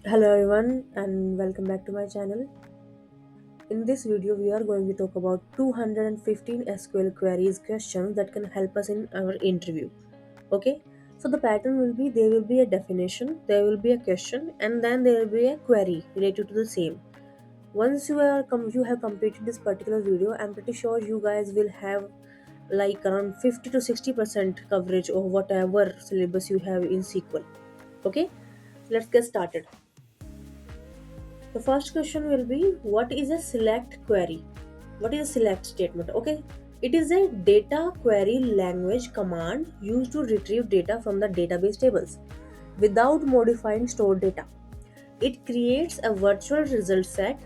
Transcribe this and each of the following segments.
Hello everyone and welcome back to my channel. In this video we are going to talk about 215 SQL queries questions that can help us in our interview. Okay? So the pattern will be there will be a definition, there will be a question and then there will be a query related to the same. Once you have completed this particular video, I'm pretty sure you guys will have like around 50 to 60% coverage of whatever syllabus you have in SQL. Okay? Let's get started. The first question will be what is a select query? What is a select statement? Okay, it is a data query language command used to retrieve data from the database tables without modifying stored data. It creates a virtual result set.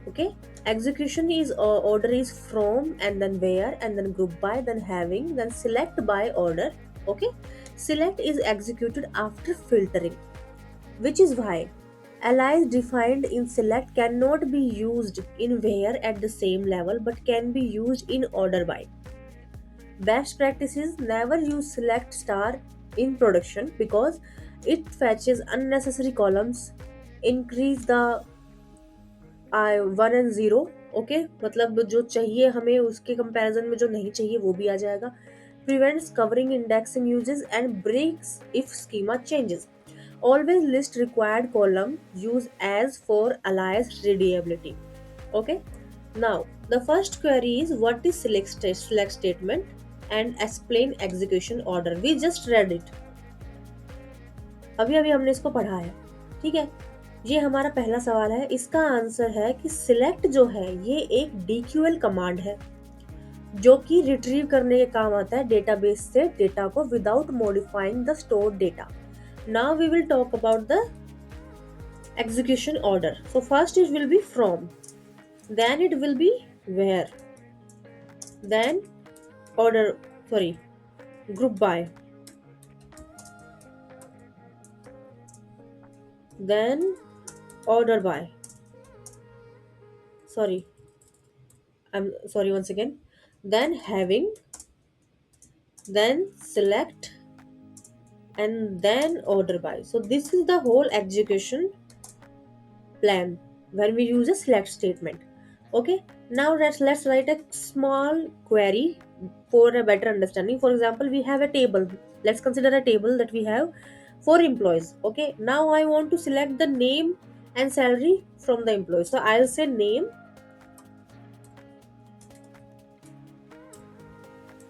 Okay, execution is order is from and then where and then group by then having then select by order. Okay, select is executed after filtering, which is why allies defined in select cannot be used in where at the same level but can be used in order by. Best practices never use select star in production because it fetches unnecessary columns, increase the one and zero. Okay, मतलब जो चाहिए हमें उसके comparison में जो नहीं चाहिए वो भी आ जाएगा. Prevents covering indexing uses and breaks if schema changes. Always list required column use as for alias readability. Okay. Now the first query is what is select statement and explain execution order. We just read it. अभी अभी हमने इसको पढ़ा है. ठीक है, ये हमारा पहला सवाल है. इसका आंसर है कि सिलेक्ट जो है ये एक डीक्यूएल कमांड है जो कि रिट्रीव करने के काम आता है डेटाबेस से डेटा को without modifying the stored data. Now we will talk about the execution order. So first it will be from, then it will be where, then order, sorry, group by, then order by, sorry, I'm sorry once again, then having, then select, and then order by. So this is the whole execution plan when we use a select statement. Okay, now let's write a small query for a better understanding. For example, we have a table. Let's consider a table that we have four employees. Okay, now I want to select the name and salary from the employees. So I'll say name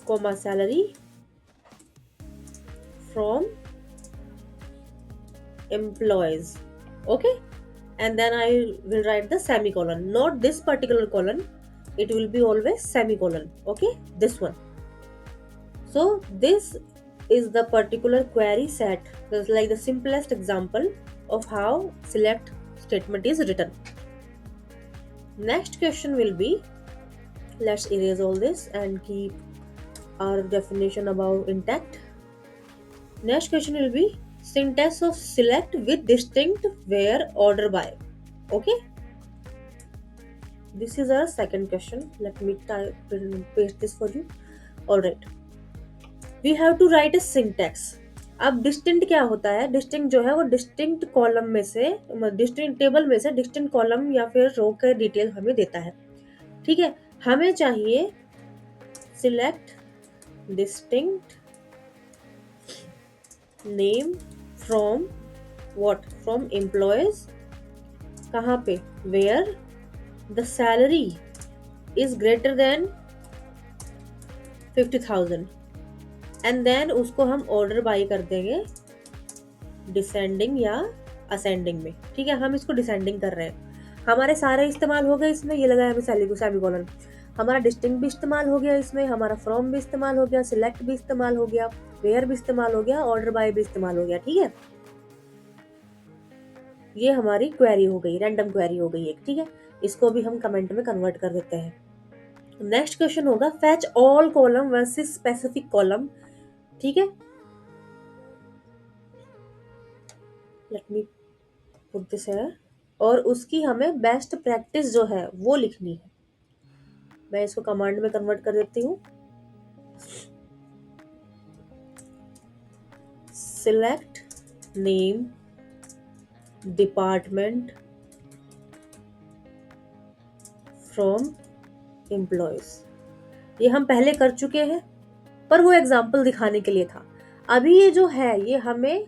comma salary from employees. Okay, and then I will write the semicolon, not this particular colon, it will be always semicolon. Okay, this one. So this is the particular query set. This is like the simplest example of how select statement is written. Next question will be, let's erase all this and keep our definition above intact. Next question will be syntax of select with distinct where order by. Okay, this is our second question. Let me paste this for you. All right, we have to write a syntax. अब distinct क्या होता है? Distinct जो है वो distinct column में से, distinct table में से डिस्टिंक्ट कॉलम या फिर रो का डिटेल हमें देता है. ठीक है, हमें चाहिए select distinct name from what, from employees. कहाँ पे? Where the salary is greater than 50,000 and then उसको हम ऑर्डर बाई कर देंगे डिसेंडिंग या असेंडिंग में. ठीक है, हम इसको डिसेंडिंग कर रहे हैं. हमारे सारे इस्तेमाल हो गए इसमें. ये लगाया हमें सेमीकोलन. हमारा डिस्टिंग भी इस्तेमाल हो गया इसमें, हमारा फ्रॉम भी इस्तेमाल हो गया, सिलेक्ट भी इस्तेमाल हो गया, वेयर भी इस्तेमाल हो गया, ऑर्डर बाय भी इस्तेमाल हो गया. ठीक है, ये हमारी क्वेरी हो गई, रैंडम क्वेरी हो गई एक. ठीक है, इसको भी हम कमेंट में कन्वर्ट कर देते हैं. नेक्स्ट क्वेश्चन होगा fetch all column versus specific column. ठीक है, लेट मी पुट दिस है. और उसकी हमें बेस्ट प्रैक्टिस जो है वो लिखनी है. मैं इसको कमांड में कन्वर्ट कर देती हूँ. Select name department from employees. ये हम पहले कर चुके हैं, पर वो एग्जाम्पल दिखाने के लिए था। अभी ये जो है ये हमें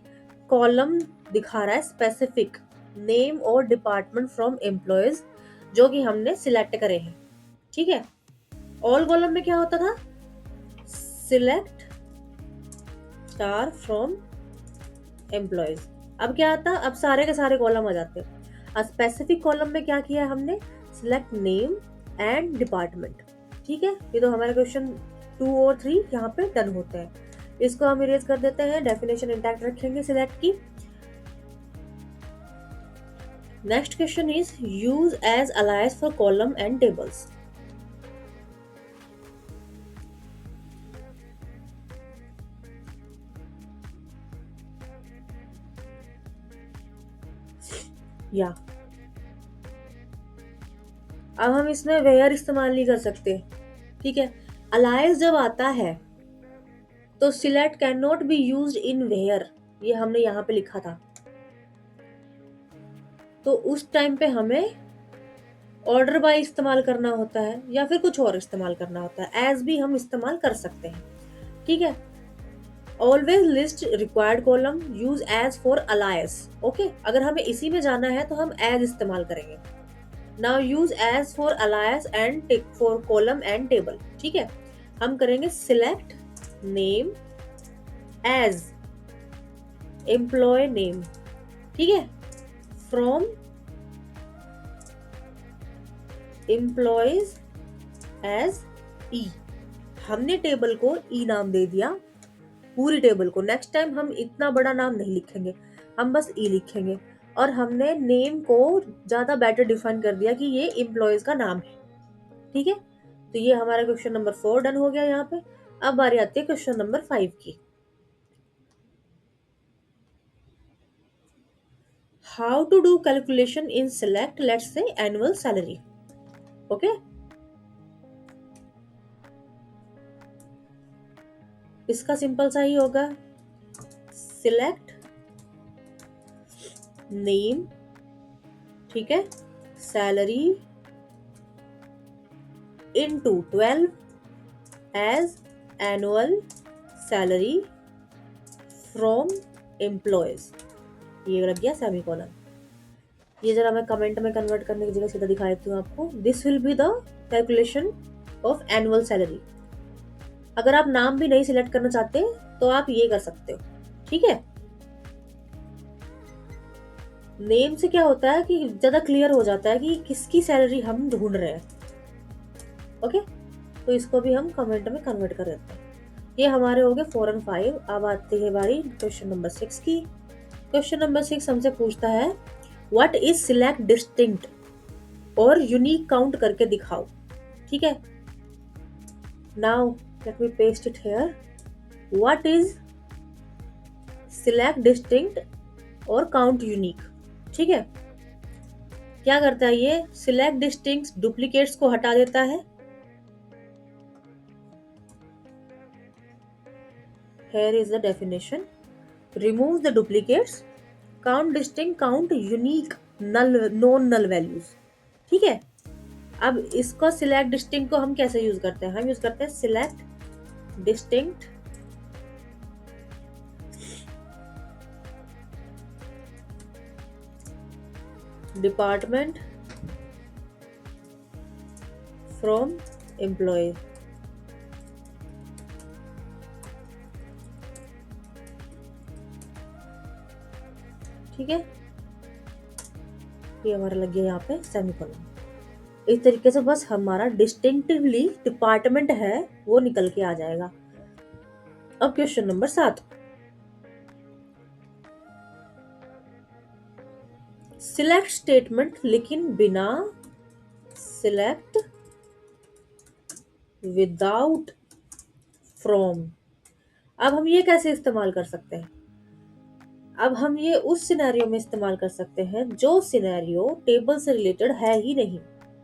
कॉलम दिखा रहा है स्पेसिफिक नेम और डिपार्टमेंट फ्रॉम एम्प्लॉयज, जो कि हमने सिलेक्ट करे हैं। ठीक है, ऑल कॉलम में क्या होता था, सिलेक्ट स्टार फ्रॉम एम्प्लॉयज। अब क्या आता, अब सारे के सारे कॉलम आ जाते हैं। अब स्पेसिफिक कॉलम में क्या किया है हमने, सिलेक्ट नेम एंड डिपार्टमेंट। ठीक है, ये तो हमारे क्वेश्चन 2 और 3 यहाँ पे डन होते हैं। इसको हम इरेज कर देते हैं, डेफिनेशन इंटैक्ट रखेंगे सिलेक्ट की। Next question is use as alias for column and tables. या अब हम इसमें वेयर इस्तेमाल नहीं कर सकते। ठीक है, अलायस जब आता है तो select can not be used in where, ये हमने यहाँ पे लिखा था। तो उस टाइम पे हमें ऑर्डर बाय इस्तेमाल करना होता है या फिर कुछ और इस्तेमाल करना होता है। एज भी हम इस्तेमाल कर सकते हैं। ठीक है, always list required column, use as for alias. Okay, अगर हमें इसी में जाना है तो हम एज इस्तेमाल करेंगे। Now use as for alias and tick for column and table. ठीक है, हम करेंगे select name as employee name. ठीक है, फ्रॉम एम्प्लॉयज एज ई। हमने टेबल को ई नाम दे दिया, पूरी टेबल को। नेक्स्ट टाइम हम इतना बड़ा नाम नहीं लिखेंगे, हम बस ई लिखेंगे। और हमने नेम को ज्यादा बेटर डिफाइन कर दिया कि ये एम्प्लॉयज का नाम है। ठीक है, तो ये हमारा क्वेश्चन नंबर 4 डन हो गया यहाँ पे। अब बारी आती है क्वेश्चन नंबर 5 की। How to do calculation in select let's say annual salary. Okay, इसका सिंपल सा ही होगा, सिलेक्ट नेम, ठीक है, salary into 12 as annual salary from employees. ये लग गया सेमीकोलन। ये जरा मैं कमेंट में कन्वर्ट करने की जगह सीधा दिखा देती हूँ आपको। This will be the calculation of annual salary. अगर आप नाम भी नहीं सिलेक्ट करना चाहते तो आप ये कर सकते हो। ठीक है, नेम से क्या होता है कि ज्यादा क्लियर हो जाता है कि किसकी सैलरी हम ढूंढ रहे हैं। ओके, तो इसको भी हम कमेंट में कन्वर्ट कर देते हैं। ये हमारे हो गए 4 और 5। अब आती है बारी क्वेश्चन नंबर 6 की। क्वेश्चन नंबर 6 हमसे पूछता है व्हाट इज सिलेक्ट डिस्टिंक्ट और यूनिक काउंट करके दिखाओ। ठीक है, now let me paste it here. What is select distinct और काउंट यूनिक। ठीक है, क्या करता है ये, सिलेक्ट डिस्टिंक्ट डुप्लीकेट्स को हटा देता है। Here is the definition. Remove the duplicates. Count distinct, count unique null non null values. ठीक है, अब इसको सिलेक्ट डिस्टिंक्ट को हम कैसे यूज करते हैं, हम यूज करते हैं select distinct department from employ. ठीक है, ये हमारा लग गया यहाँ पे सेमीकोलन। इस तरीके से बस हमारा डिस्टिंक्टिवली डिपार्टमेंट है वो निकल के आ जाएगा। अब क्वेश्चन नंबर 7, सिलेक्ट स्टेटमेंट लेकिन बिना सिलेक्ट विदाउट फ्रॉम। अब हम ये कैसे इस्तेमाल कर सकते हैं, अब हम ये उस सिनेरियो में इस्तेमाल कर सकते हैं जो सिनेरियो टेबल से रिलेटेड है ही नहीं।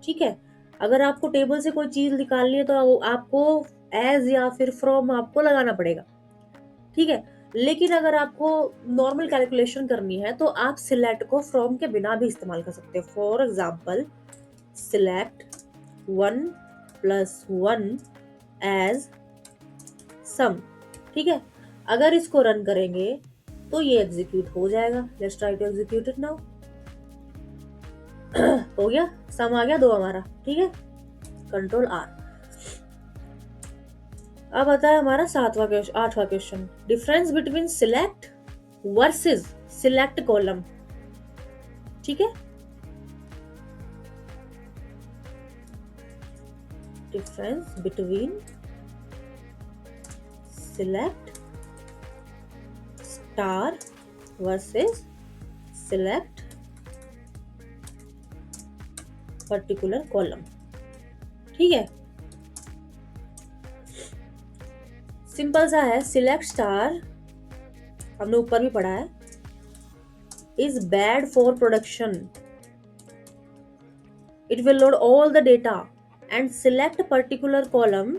ठीक है, अगर आपको टेबल से कोई चीज निकालनी है तो आपको एज या फिर फ्रॉम आपको लगाना पड़ेगा। ठीक है, लेकिन अगर आपको नॉर्मल कैलकुलेशन करनी है तो आप सिलेक्ट को फ्रॉम के बिना भी इस्तेमाल कर सकते हो. फॉर एग्जाम्पल, सिलेक्ट 1 + 1 एज सम. ठीक है, अगर इसको रन करेंगे तो ये एग्जीक्यूट हो जाएगा. Let's try to execute it now. हो गया, सम आ गया 2 हमारा. ठीक है, Ctrl+R. अब आता है हमारा 8वां question. Difference between select versus select column. ठीक है, difference between select star versus select particular column. ठीक है, सिंपल सा है. सिलेक्ट स्टार हमने ऊपर भी पढ़ा है, is bad for production. It will load all the data and select particular column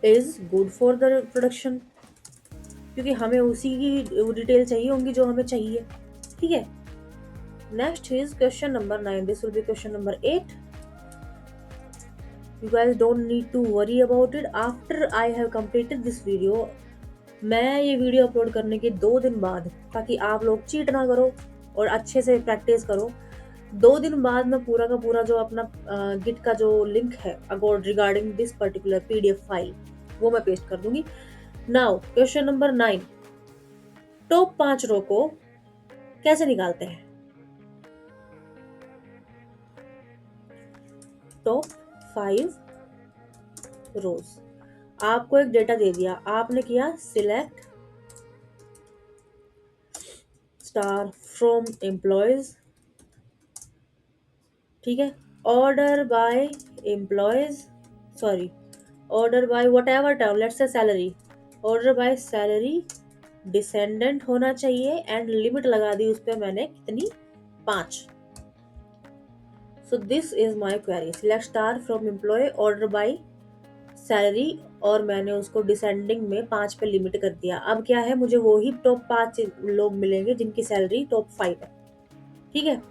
is good for the production, क्योंकि हमें उसी की डिटेल चाहिए होंगी जो हमें चाहिए. ठीक है, next is question number 9. This will be question number 8. You guys don't need to worry about it. After I have completed this video, मैं ये वीडियो अपलोड करने के 2 दिन बाद, ताकि आप लोग चीट ना करो और अच्छे से प्रैक्टिस करो, 2 दिन बाद मैं पूरा का पूरा जो अपना गिट का जो लिंक है about regarding this particular PDF file, वो मैं पेस्ट कर दूंगी. Now question number 9. टॉप 5 रो को कैसे निकालते हैं? टॉप 5 रोज. आपको एक डेटा दे दिया, आपने किया सिलेक्ट स्टार फ्रॉम एम्प्लॉयज. ठीक है, order bye employees, sorry, order by what ever term, let's say salary. Order by salary descendant होना चाहिए एंड लिमिट लगा दी उस पर मैंने कितनी? 5. So this is my query. Select star from employ, order by salary, और मैंने उसको डिसेंडिंग में 5 पे लिमिट कर दिया. अब क्या है, मुझे वो ही टॉप 5 लोग मिलेंगे जिनकी सैलरी टॉप 5 है. ठीक है,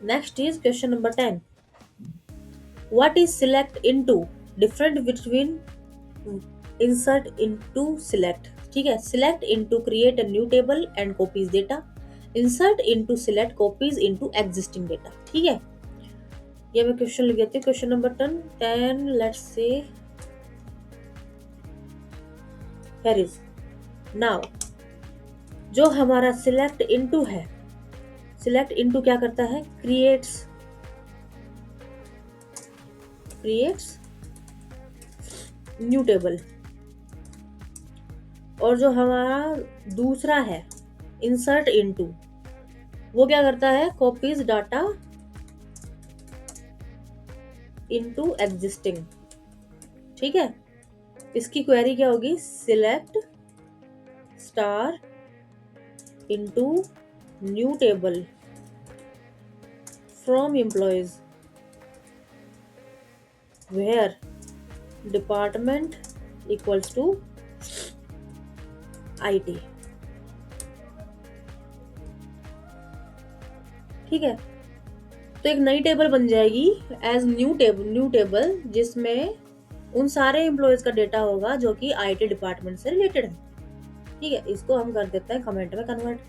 next is question number 10. What is select into? Different between insert into select. ठीक है, select into create a new table and copies data. Insert into select copies into existing data. ठीक है, ये मैं question लिख देती हूँ. Question number 10. Let's say here is now जो हमारा सिलेक्ट इनटू है, सिलेक्ट इनटू क्या करता है? Creates new table. और जो हमारा दूसरा है इंसर्ट इनटू, वो क्या करता है? Copies data into existing. ठीक है, इसकी क्वेरी क्या होगी? Select star into new table from employees where department equals to IT. ठीक है, तो एक नई टेबल बन जाएगी एज न्यू टेबल जिसमें उन सारे एम्प्लॉयज का डेटा होगा जो कि IT डिपार्टमेंट से रिलेटेड है. ठीक है, इसको हम कर देते हैं कमेंट में convert.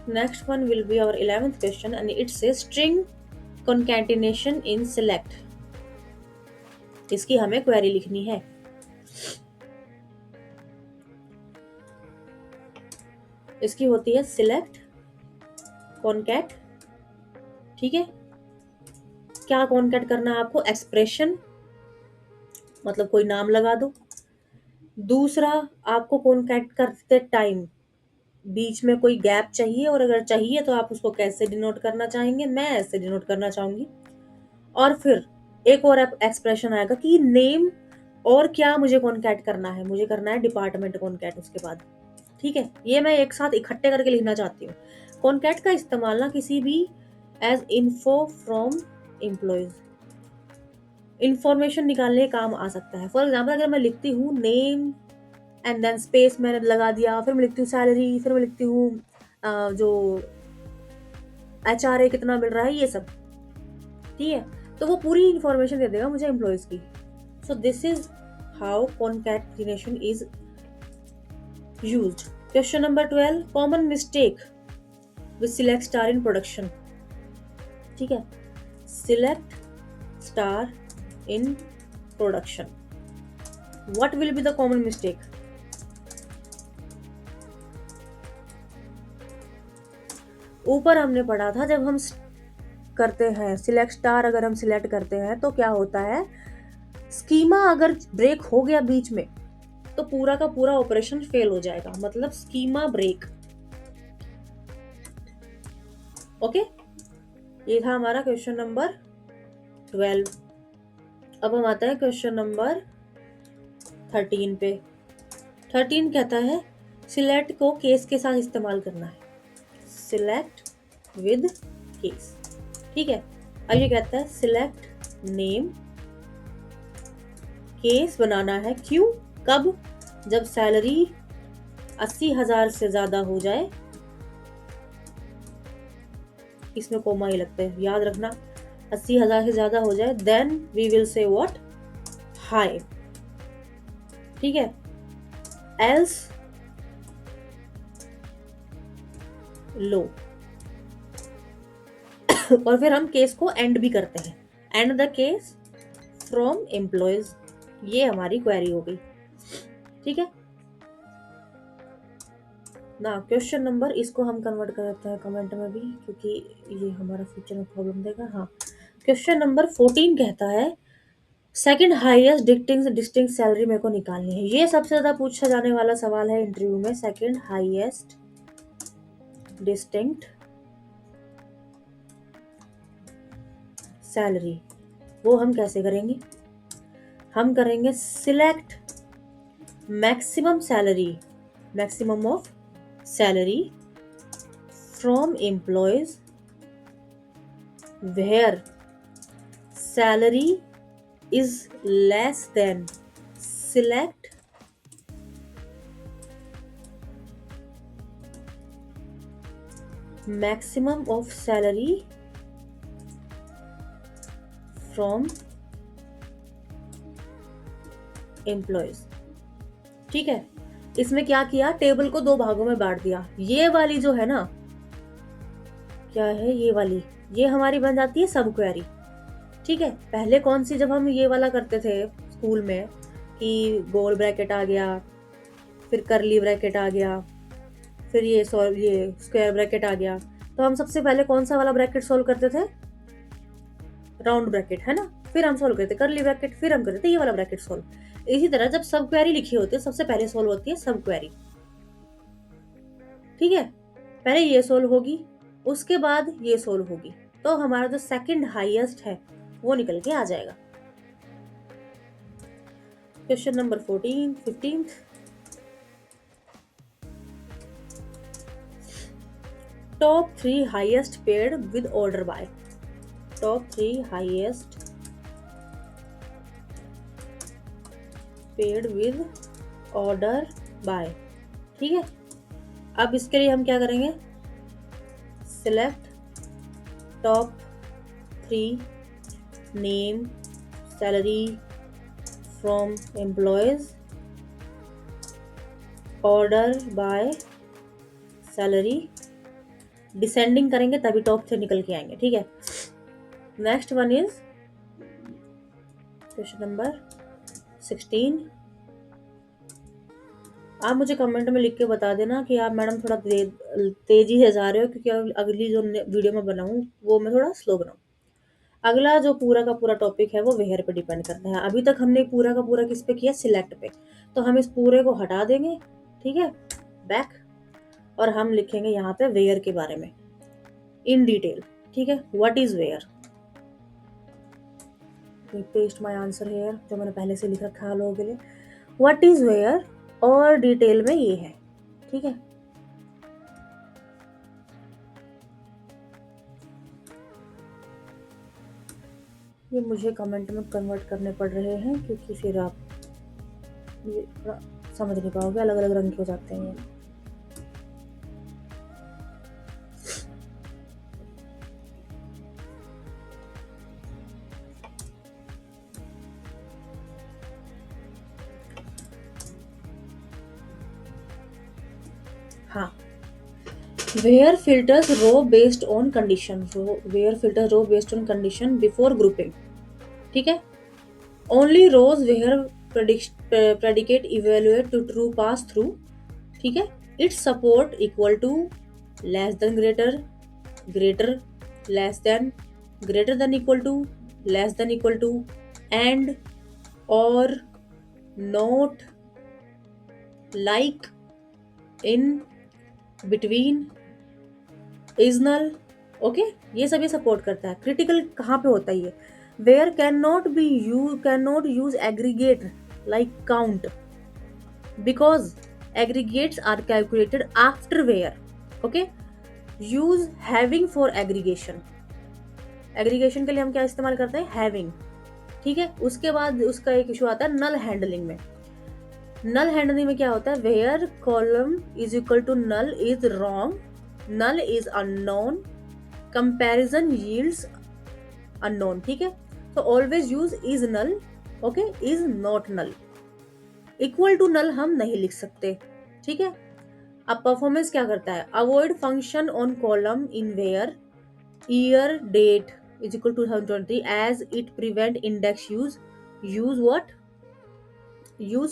Next one will be our 11th question and it say string concatenation in select. इसकी हमें क्वेरी लिखनी है. इसकी होती है सिलेक्ट कॉन्कैट. ठीक है, क्या कॉन्कैट करना है आपको? एक्सप्रेशन, मतलब कोई नाम लगा दो. दूसरा, आपको कॉन्कैट करते टाइम बीच में कोई गैप चाहिए, और अगर चाहिए तो आप उसको कैसे डिनोट करना चाहेंगे? मैं ऐसे डिनोट करना चाहूंगी. और फिर एक और एक्सप्रेशन आएगा कि नेम और क्या मुझे कॉन्कैट करना है? मुझे करना है डिपार्टमेंट कॉन्कैट उसके बाद. ठीक है, ये मैं एक साथ इकट्ठे करके लिखना चाहती हूँ. कॉन्कैट का इस्तेमाल ना किसी भी as info from employees. Information निकालने के काम आ सकता है। फॉर एग्जाम्पल अगर मैं लिखती हूँ नेम एंड देन स्पेस मैंने लगा दिया, फिर मैं लिखती हूँ सैलरी, फिर मैं लिखती हूँ जो HRA कितना मिल रहा है, ये सब, ठीक है, तो वो पूरी इंफॉर्मेशन दे देगा मुझे एम्प्लॉयज की। So this is how concatenation is used. Question number 12, common mistake with select star in production. ठीक है, select star in production, what will be the common mistake? ऊपर हमने पढ़ा था जब हम करते हैं सिलेक्ट स्टार, अगर हम सिलेक्ट करते हैं तो क्या होता है, स्कीमा अगर ब्रेक हो गया बीच में तो पूरा का पूरा ऑपरेशन फेल हो जाएगा, मतलब स्कीमा ब्रेक। ओके, ये था हमारा क्वेश्चन नंबर 12। अब हम आते हैं क्वेश्चन नंबर 13 पे। 13 कहता है सिलेक्ट को केस के साथ इस्तेमाल करना है, सिलेक्ट विद केस। ठीक है, अब ये कहता है सिलेक्ट नेम, केस बनाना है, क्यों, कब, जब सैलरी 80,000 से ज्यादा हो जाए, इसमें कोमा ही लगता है, याद रखना, 80,000 से ज्यादा हो जाए, then we will say what, high. ठीक है, एल्स लो। और फिर हम केस को एंड भी करते हैं, and the case from employees. ये हमारी क्वेरी हो गई। ठीक है ना, क्वेश्चन नंबर, इसको हम कन्वर्ट कर देते हैं कमेंट में भी, क्योंकि ये हमारा फ्यूचर में प्रॉब्लम देगा। हाँ, क्वेश्चन नंबर 14 कहता है सेकंड हाईएस्ट डिस्टिंक्ट सैलरी मेरे को निकालनी है। ये सबसे ज्यादा पूछा जाने वाला सवाल है इंटरव्यू में, सेकंड हाईएस्ट डिस्टिंक्ट सैलरी। वो हम कैसे करेंगे, हम करेंगे select maximum salary, maximum of salary from employees where salary is less than, select maximum of salary from employees। ठीक है, इसमें क्या किया, टेबल को दो भागों में बांट दिया। ये वाली जो है ना, क्या है ये वाली, ये हमारी बन जाती है सब क्वेरी। ठीक है, पहले कौन सी, जब हम ये वाला करते थे स्कूल में कि गोल ब्रैकेट आ गया, फिर करली ब्रैकेट आ गया, फिर ये स्क्वायर ब्रैकेट आ गया, तो हम सबसे पहले कौन सा वाला ब्रैकेट सोल्व करते थे, राउंड ब्रैकेट, है ना, फिर हम सोल्व करते करली ब्रैकेट, फिर हम करते थे ये वाला ब्रैकेट सोल्व। इसी तरह जब सब क्वेरी लिखी होती है सबसे पहले सोल्व होती है सब क्वेरी। ठीक है, पहले ये सोल्व होगी, उसके बाद ये सोल्व होगी, तो हमारा जो सेकंड हाईएस्ट है वो निकल के आ जाएगा। Question number 15। Top 3 highest paid with order by, top 3 highest paid with order by. ठीक है, अब इसके लिए हम क्या करेंगे, select top 3 name salary from employees order by salary, descending करेंगे तभी टॉप 3 निकल के आएंगे। ठीक है, next one is question number 16। आप मुझे कमेंट में लिख के बता देना कि आप मैडम थोड़ा तेजी से जा रहे हो, क्योंकि अगली जो वीडियो में बनाऊं वो मैं थोड़ा स्लो बनाऊं। अगला जो पूरा का पूरा टॉपिक है वो वेयर पे डिपेंड करता है। अभी तक हमने पूरा का पूरा किस पे किया, सिलेक्ट पे, तो हम इस पूरे को हटा देंगे। ठीक है, बैक, और हम लिखेंगे यहाँ पे वेयर के बारे में इन डिटेल। ठीक है, what is where, paste my answer here, जो मैंने पहले से लिख रखा है लोगों के लिए, व्हाट इज वेयर, और डिटेल में ये है। ठीक है, ये मुझे कमेंट में कन्वर्ट करने पड़ रहे हैं क्योंकि फिर आप ये थोड़ा समझ नहीं पाओगे, अलग अलग रंग के हो जाते हैं ये। हाँ, where filters row based on condition, where filter row based on condition before grouping. ठीक है, only rows where predicate evaluate to true pass through। ठीक है, it's support equal to less than greater, greater less than, greater than equal to less than equal to, and or not, like, in, between, is null. Okay, ये सब ये support करता है। Critical कहाँ पे होता है ये? Where can not use aggregate like count because aggregates are calculated after where. Okay, use having for aggregation, aggregation के लिए हम क्या इस्तेमाल करते हैं? हैविंग। ठीक है, उसके बाद उसका एक इशू आता है नल हैंडलिंग में। नल हैंडलिंग में क्या होता है? Where column is equal to null is wrong, null is unknown, comparison yields unknown. ठीक है, तो always use is null. Okay, is not null. Equal to null हम नहीं लिख सकते। ठीक है, अब परफॉर्मेंस क्या करता है? Avoid function on column in where year date is equal to 2020 as it prevent index use. Use what? Use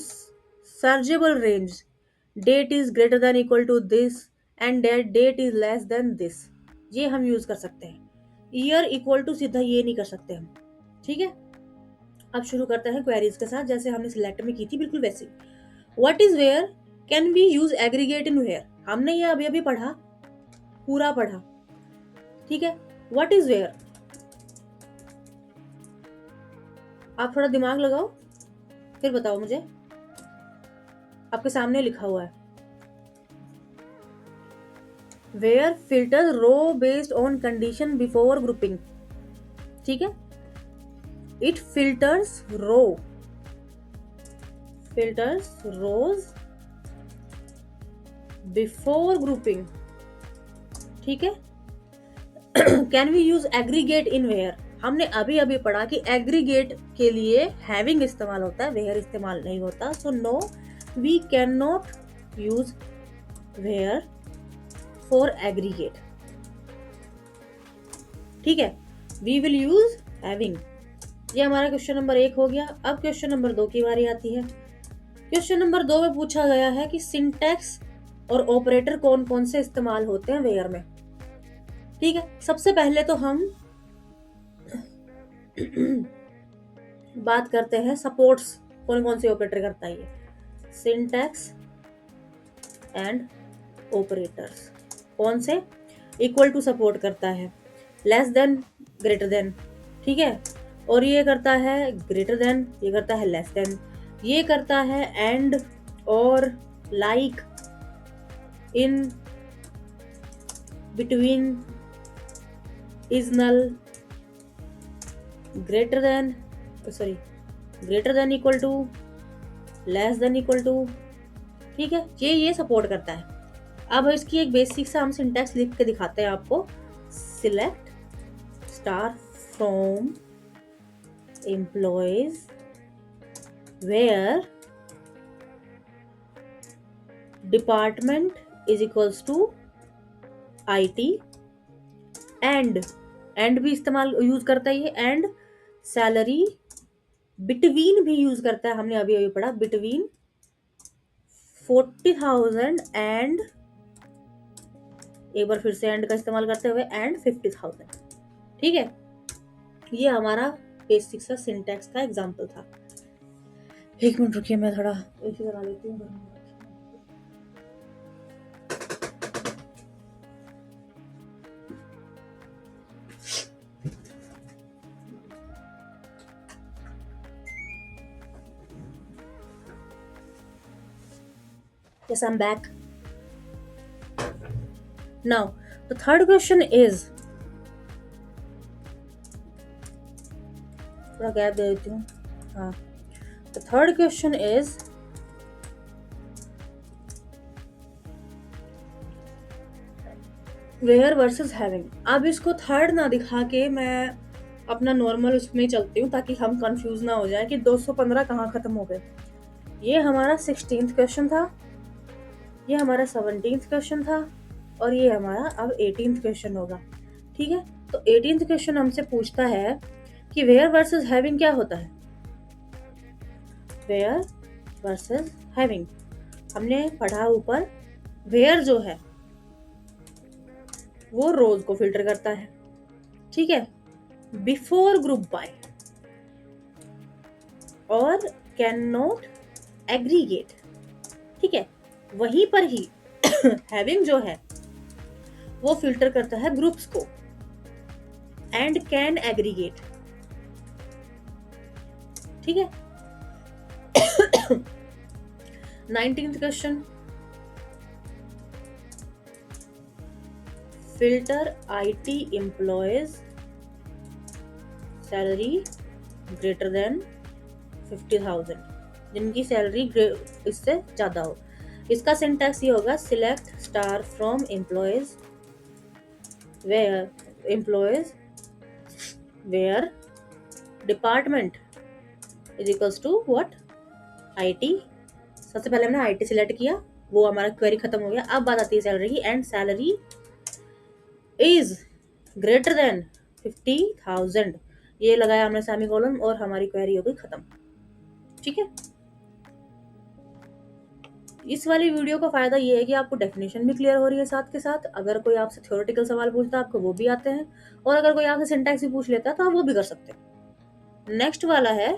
sargable range, date is greater than equal to this and date is less than this. ये हम use कर सकते हैं। Year equal to सीधा ये नहीं कर सकते हम। ठीक है, अब शुरू करते हैं क्वेरीज के साथ, जैसे हमने सिलेक्ट में की थी बिल्कुल वैसे। What is where? Can we use aggregate in where? हमने ये अभी अभी पढ़ा, पूरा पढ़ा। ठीक है, व्हाट इज वेयर? आप थोड़ा दिमाग लगाओ फिर बताओ मुझे। आपके सामने लिखा हुआ है where filter row based on condition before grouping. ठीक है, it filters rows before grouping. ठीक है, can we use aggregate in where? हमने अभी अभी पढ़ा कि एग्रीगेट के लिए हैविंग इस्तेमाल होता है, वेयर इस्तेमाल नहीं होता। So no, we can not use where for aggregate. ठीक है, वी विल यूज हैविंग। ये हमारा क्वेश्चन नंबर 1 हो गया। अब क्वेश्चन नंबर 2 की बारी आती है। क्वेश्चन नंबर 2 में पूछा गया है कि सिंटैक्स और ऑपरेटर कौन कौन से इस्तेमाल होते हैं वेयर में। ठीक है, सबसे पहले तो हम बात करते हैं सपोर्ट्स कौन कौन से ऑपरेटर करता है ये। सिंटैक्स एंड ऑपरेटर्स कौन से? इक्वल टू सपोर्ट करता है, लेस देन, ग्रेटर देन। ठीक है, और ये करता है ग्रेटर देन, ये करता है लेस देन, ये करता है एंड और, like, in, between, is null, greater than, greater than equal to, less than equal to. ठीक है, ये सपोर्ट करता है। अब इसकी एक बेसिक सा हम सिंटैक्स लिख के दिखाते हैं आपको। Select star from employees where department is equals to IT, and भी इस्तेमाल यूज करता है ये, एंड सैलरी, बिटवीन भी यूज करता है, हमने अभी अभी पढ़ा, बिटवीन 40,000 एंड, एक बार फिर से एंड का इस्तेमाल करते हुए, एंड 50,000। ठीक है, ये हमारा बेसिक सा सिंटैक्स का एग्जांपल था। एक मिनट रुकिए, मैं थोड़ा ऐसे करा लेती हूँ। Yes, I'm back. Now, the third question is, थोड़ा गैप दे देती हूँ। हाँ, the third question is where versus having. अब इसको थर्ड ना दिखा के मैं अपना नॉर्मल उसमें ही चलती हूँ ताकि हम कंफ्यूज ना हो जाए कि 215 कहाँ खत्म हो गए। ये हमारा 16th क्वेश्चन था, ये हमारा 17th क्वेश्चन था, और ये हमारा अब 18th क्वेश्चन होगा। ठीक है, तो 18th क्वेश्चन हमसे पूछता है कि वेयर वर्सेस हैविंग क्या होता है। वेयर वर्सेस हैविंग हमने पढ़ा ऊपर, वेयर जो है वो रोज को फिल्टर करता है, ठीक है, बिफोर ग्रुप बाय, और कैन नॉट एग्रीगेट, ठीक है। वहीं पर ही हैविंग जो है वो फिल्टर करता है ग्रुप्स को, एंड कैन एग्रीगेट, ठीक है। 19th question, filter IT employees salary greater than 50,000, जिनकी सैलरी इससे ज्यादा हो। इसका सिंटैक्स ये होगा, select star from employees where department is equals to what, IT। सबसे पहले हमने IT सिलेक्ट किया, वो हमारा क्वेरी खत्म हो गया। अब बात आती है सैलरी की, and salary is greater than 50,000, ये लगाया हमने सेमीकोलन और हमारी क्वेरी हो गई खत्म, ठीक है। इस वाली वीडियो का फायदा ये है कि आपको डेफिनेशन भी क्लियर हो रही है साथ के साथ। अगर कोई आपसे थ्योरेटिकल सवाल पूछता है आपको वो भी आते हैं, और अगर कोई आपसे सिंटैक्स भी पूछ लेता है तो आप वो भी कर सकते हैं। नेक्स्ट वाला है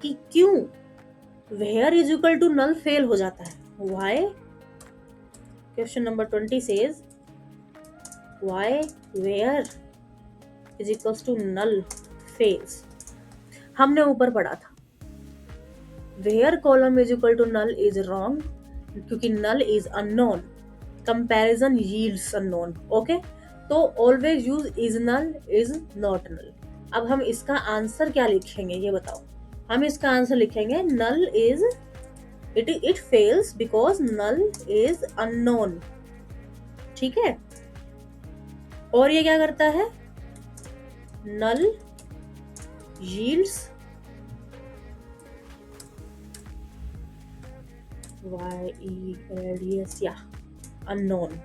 कि क्यों where is equal to null fail हो जाता है, why. Question number 20 says why where is equals to null fails. हमने ऊपर पढ़ा था where column is equal to null is wrong, क्योंकि null is unknown, comparison yields unknown, okay. तो always use is null, is not null. अब हम इसका answer क्या लिखेंगे ये बताओ। हम इसका आंसर लिखेंगे null is it fails because null is unknown, ठीक है। और ये क्या करता है, नल यील्ड्स या अननोन।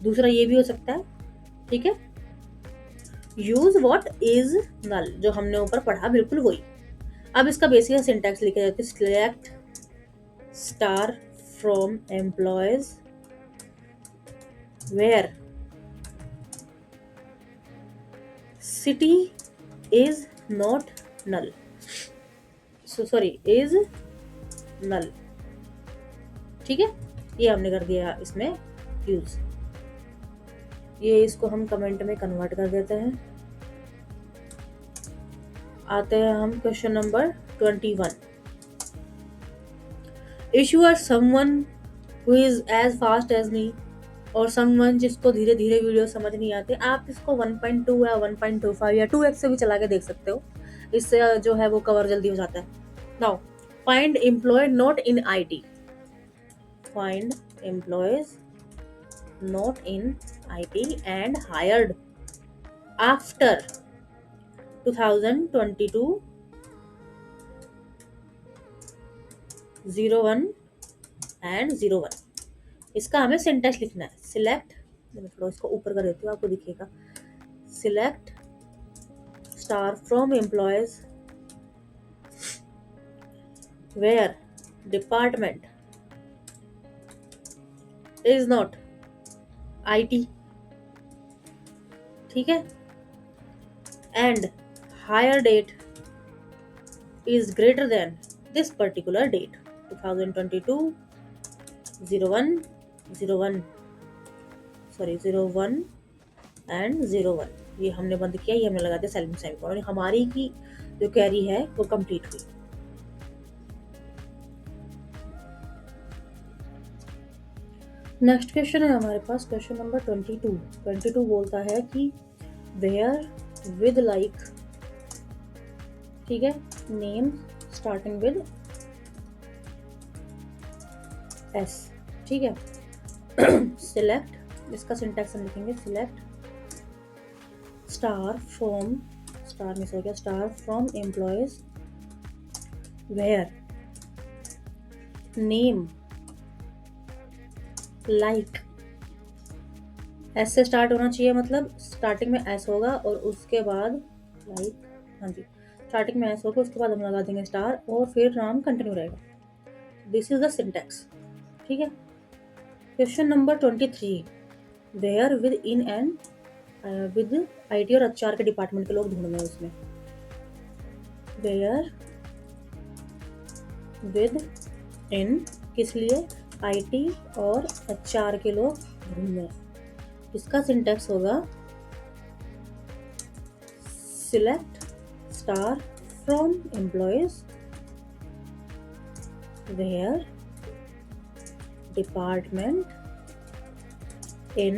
दूसरा ये भी हो सकता है, ठीक है। यूज व्हाट इज नल, जो हमने ऊपर पढ़ा बिल्कुल वही। अब इसका बेसिक सिंटैक्स लिखा जाता है, select star from employees where city is not null, is null, ठीक है। ये हमने कर दिया इसमें यूज। ये इसको हम कमेंट में कन्वर्ट कर देते हैं। आते हैं हम question number 21। If you are someone who is as fast as me, और समवन जिसको धीरे धीरे वीडियो समझ नहीं आते, आप इसको 1.2 या 1.25 या 2x से भी चला के देख सकते हो, इससे जो है वो कवर जल्दी हो जाता है। Now find employee not in IT, find employees not in IT and hired after 2022 01 and 01। इसका हमें सिंटैक्स लिखना है। सिलेक्ट, मैं थोड़ा इसको ऊपर कर देती हूँ आपको दिखेगा, select star from employees where department is not IT, ठीक है, and hire date is greater than this particular date 2022 01 and 01। ये हमने बंद किया, ये हमने लगा दिया सेमीकोलन, हमारी की जो क्वेरी है वो कंप्लीट हुई। नेक्स्ट क्वेश्चन है हमारे पास, क्वेश्चन नंबर 22 बोलता है कि वेयर विद लाइक ठीक है, नेम स्टार्टिंग विद एस, ठीक है। सिलेक्ट, इसका सिंटैक्स हम लिखेंगे select star from, star miss हो गया, star from employees where name like, S से स्टार्ट होना चाहिए, मतलब स्टार्टिंग में एस होगा और उसके बाद लाइक, हाँ जी, स्टार्टिंग में एस होगा, उसके बाद हम लगा देंगे स्टार और फिर नाम कंटिन्यू रहेगा। दिस इज द सिंटैक्स, ठीक है। Question number 23, where with in and with IT और HR के डिपार्टमेंट के लोग ढूंढ रहे हैं उसमें, वेयर विद इन किस लिए, IT और HR के लोग ढूंढ रहे हैं। इसका सिंटैक्स होगा select star from employees where department in,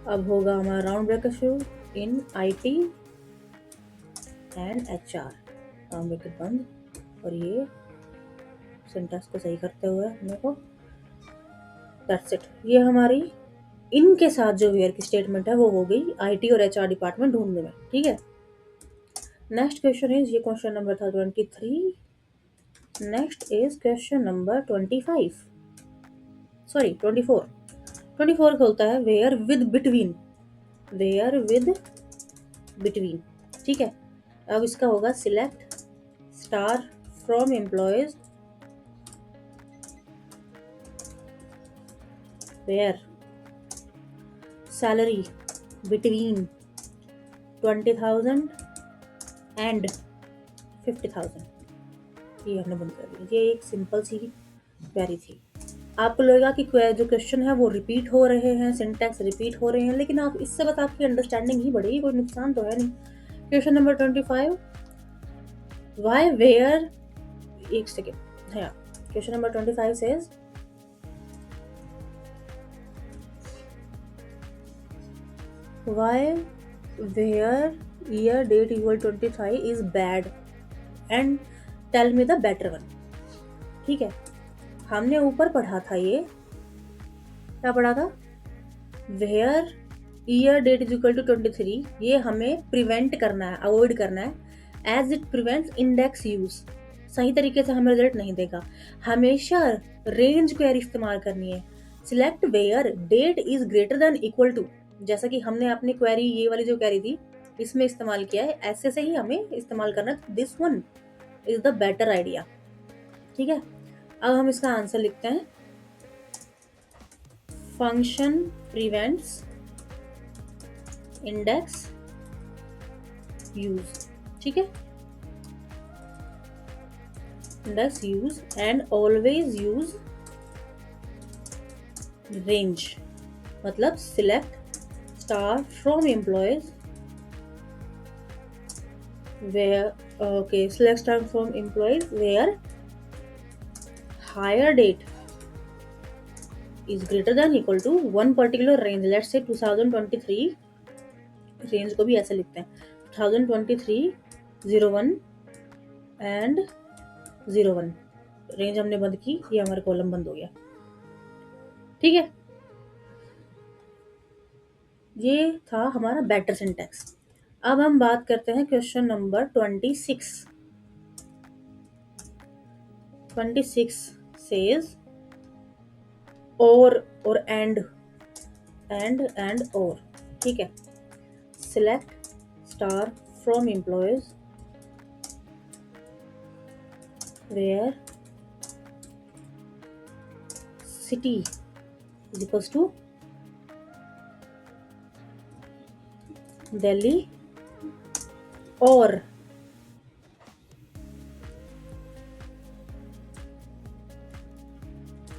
अब होगा हमारा राउंड ब्रैकेट शुरू, in IT and HR, round bracket बंद, और ये सिंटैक्स को सही करते हुए अपने को, दैट्स इट। ये हमारी इनके साथ जो वेयर की स्टेटमेंट है वो हो गई IT और HR डिपार्टमेंट ढूंढने में, ठीक है। नेक्स्ट क्वेश्चन इज, ये क्वेश्चन नंबर था 23, next is question number 25, sorry 24। 24 का होता है where with between, where with between, ठीक है। अब इसका होगा select star from employees where salary between 20,000 and 50,000, ये हमने बंद कर दिया। ये एक सिंपल सी क्वेरी थी। आपको लगेगा कि जो क्वेश्चन है वो रिपीट हो रहे हैं, सिंटैक्स रिपीट हो रहे हैं, लेकिन आप इससे बस आपकी अंडरस्टैंडिंग ही बढ़ेगी, कोई नुकसान तो है नहीं। क्वेश्चन नंबर 25, वाई वेयर, एक सेकेंड, हाँ, question number 25 says why where year date equal 25 is bad and tell me the better one, ठीक है। हमने ऊपर पढ़ा था, ये क्या पढ़ा था, where year date is equal to 23, ये हमें प्रिवेंट करना है, अवॉइड करना है, as it prevents index use, सही तरीके से हमें रिजल्ट नहीं देगा। हमेशा रेंज क्वेरी इस्तेमाल करनी है। Select where date is greater than equal to, जैसा कि हमने अपनी क्वेरी, ये वाली जो क्वेरी थी इसमें इस्तेमाल किया है, ऐसे से ही हमें इस्तेमाल करना है। This one is the better idea, ठीक है। अब हम इसका आंसर लिखते हैं, फंक्शन प्रिवेंट्स इंडेक्स यूज, ठीक है, index use and always use range, मतलब select star from employees where, okay, select star from employees where hire date is greater than equal to one particular range, let's say 2023, range को भी ऐसे लिखते हैं 2023 01 and 01, range हमने बंद की, ये हमारा कॉलम बंद हो गया, ठीक है। ये था हमारा बेटर सिंटैक्स। अब हम बात करते हैं question number 26। 26 says or and or, ठीक है। Select star from employees where city is equals to Delhi or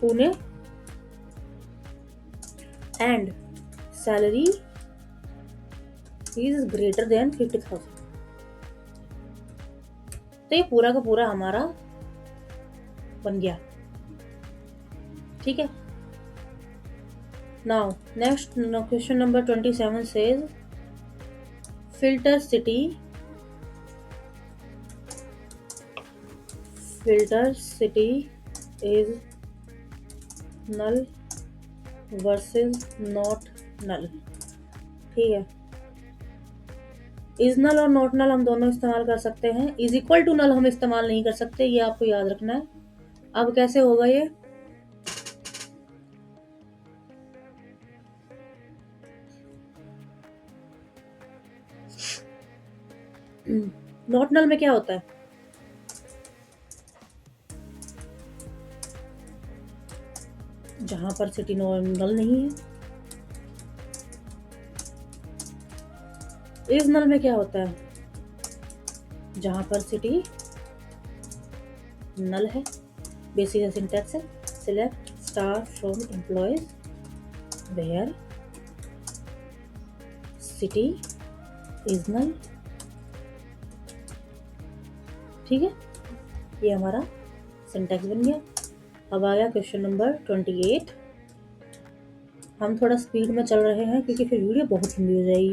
Pune and salary is greater than 50,000। तो ये पूरा का पूरा हमारा बन गया, ठीक है। Now next question number 27 says filter city filter city is null versus not null. ठीक है, इज नल और नॉट नल हम दोनों इस्तेमाल कर सकते हैं, इज इक्वल टू नल हम इस्तेमाल नहीं कर सकते, ये आपको याद रखना है। अब कैसे होगा ये, नॉट नल में क्या होता है, जहां पर सिटी नल नहीं है। इज नल में क्या होता है, जहां पर सिटी नल है। बेसिक सिंटैक्स है, select star from employees where city is null. ठीक है, ये हमारा सिंटैक्स बन गया। अब आ गया क्वेश्चन नंबर 28। हम थोड़ा स्पीड में चल रहे हैं क्योंकि फिर वीडियो बहुत लंबी हो जाएगी।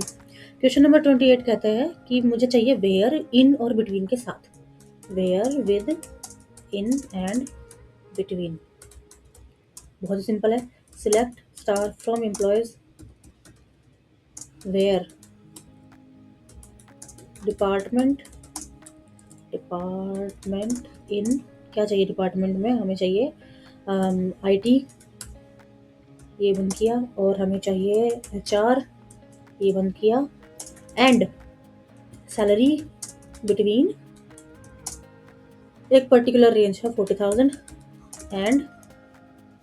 क्वेश्चन नंबर 28 कहता है कि मुझे चाहिए वेयर इन और बिटवीन के साथ, where with in and between. बहुत ही सिंपल है, select star from employees where department in, क्या चाहिए डिपार्टमेंट में, हमें चाहिए IT, ये बंद किया, और हमें चाहिए HR, ये बंद किया, एंड सैलरी बिटवीन एक पर्टिकुलर रेंज है 40,000 एंड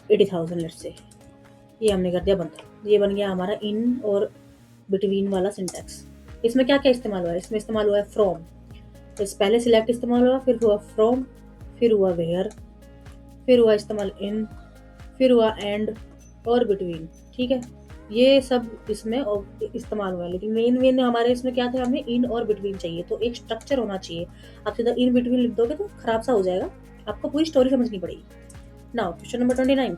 80,000 लेट्स से, ये हमने कर दिया बंद। ये बन गया हमारा इन और बिटवीन वाला सिंटैक्स। इसमें क्या क्या इस्तेमाल हुआ है, इसमें इस्तेमाल हुआ है फ्रॉम, इस पहले सिलेक्ट इस्तेमाल हुआ, फिर हुआ फ्रॉम, फिर हुआ वेयर, फिर हुआ इस्तेमाल इन, फिर हुआ एंड और बिटवीन। ठीक है, ये सब इसमें इस्तेमाल हुआ है, लेकिन मेन हमारे इसमें क्या था, हमें इन और बिटवीन चाहिए, तो एक स्ट्रक्चर होना चाहिए। आप सीधा इन बिटवीन लिख दोगे तो खराब सा हो जाएगा, आपको पूरी स्टोरी समझनी पड़ेगी। Now question number 29।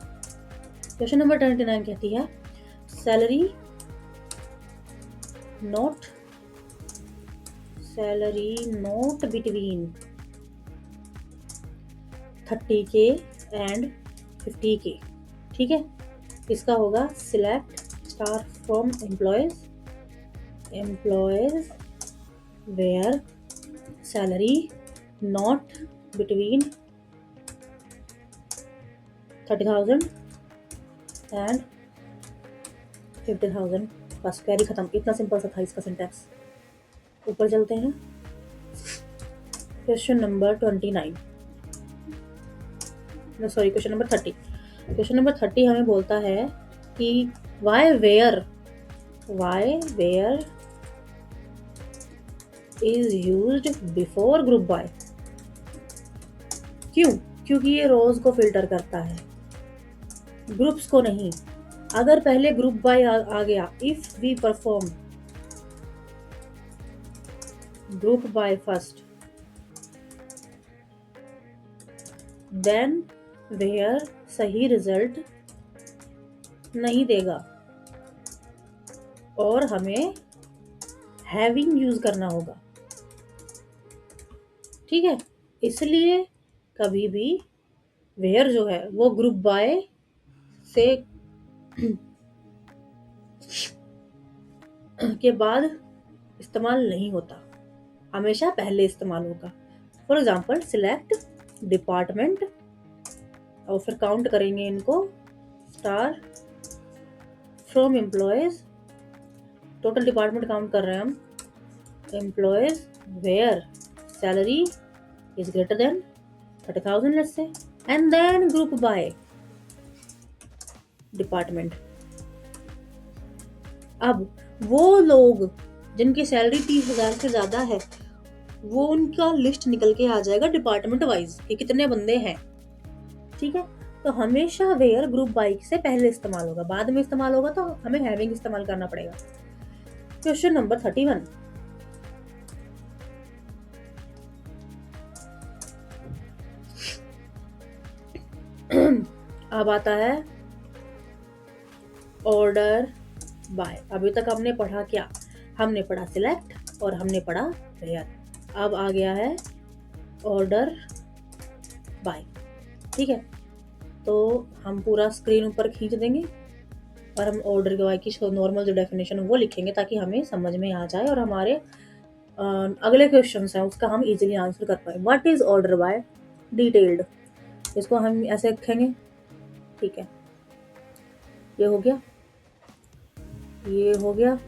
Question number 29 कहती है salary not between 30K and 50K। ठीक है, इसका होगा select star from employees where salary not between 30,000 and 50,000। बस क्वेरी खत्म, इतना सिंपल सा था इसका सिंटैक्स। ऊपर चलते हैं, question number 29, sorry question number 30। Question number 30 हमें बोलता है कि why where is used before group by. क्यों, क्योंकि ये रोज को फिल्टर करता है, ग्रुप्स को नहीं। अगर पहले ग्रुप बाय आ गया, if we perform group by first then where सही रिजल्ट नहीं देगा और हमें हैविंग यूज करना होगा। ठीक है, इसलिए कभी भी वेयर जो है वो ग्रुप बाय से के बाद इस्तेमाल नहीं होता, हमेशा पहले इस्तेमाल होगा। फॉर एग्जाम्पल सिलेक्ट डिपार्टमेंट, और फिर काउंट करेंगे इनको, star from employees, total department count कर रहे हैं हम, employees where salary is greater than 30,000 let's say, and then group by department. अब वो लोग जिनकी सैलरी 30,000 से ज्यादा है, वो उनका लिस्ट निकल के आ जाएगा डिपार्टमेंट वाइज कि कितने बंदे हैं। ठीक है, तो हमेशा वेयर ग्रुप बाय से पहले इस्तेमाल होगा, बाद में इस्तेमाल होगा तो हमें हैविंग इस्तेमाल करना पड़ेगा। Question number 31। अब आता है ऑर्डर बाय। अभी तक हमने पढ़ा क्या, हमने पढ़ा सिलेक्ट और हमने पढ़ा वेयर। अब आ गया है ऑर्डर बाय। ठीक है, तो हम पूरा स्क्रीन ऊपर खींच देंगे और हम ऑर्डर बाय की नॉर्मल जो डेफिनेशन है वो लिखेंगे ताकि हमें समझ में आ जाए और हमारे अगले क्वेश्चन हैं उसका हम इजीली आंसर कर पाए। What is order by detailed, इसको हम ऐसे रखेंगे। ठीक है, ये हो गया, ये हो गया,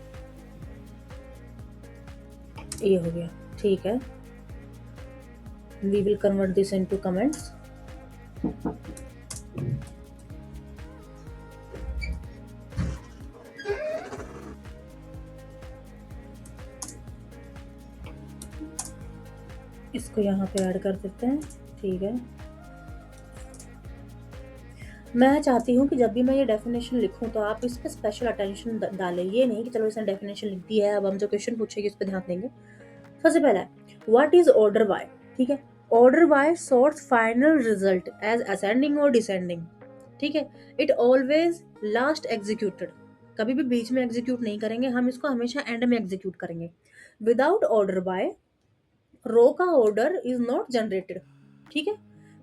ये हो गया। ठीक है, we will convert this into comments. इसको यहाँ पे ऐड कर देते हैं। ठीक है, मैं चाहती हूँ कि जब भी मैं ये डेफिनेशन लिखूँ तो आप इस पर स्पेशल अटेंशन डालें। ये नहीं कि चलो इसने डेफिनेशन लिख दी है, अब हम जो क्वेश्चन पूछेंगे उस पर ध्यान देंगे। सबसे पहला है व्हाट इज ऑर्डर बाय। ठीक है, order by sorts final result as ascending और डिसेंडिंग। ठीक है, इट ऑलवेज लास्ट एग्जीक्यूटेड, कभी भी बीच में एग्जीक्यूट नहीं करेंगे हम, इसको हमेशा एंड में एग्जीक्यूट करेंगे। विदाउट ऑर्डर बाय रो का ऑर्डर इज नॉट जनरेटेड। ठीक है,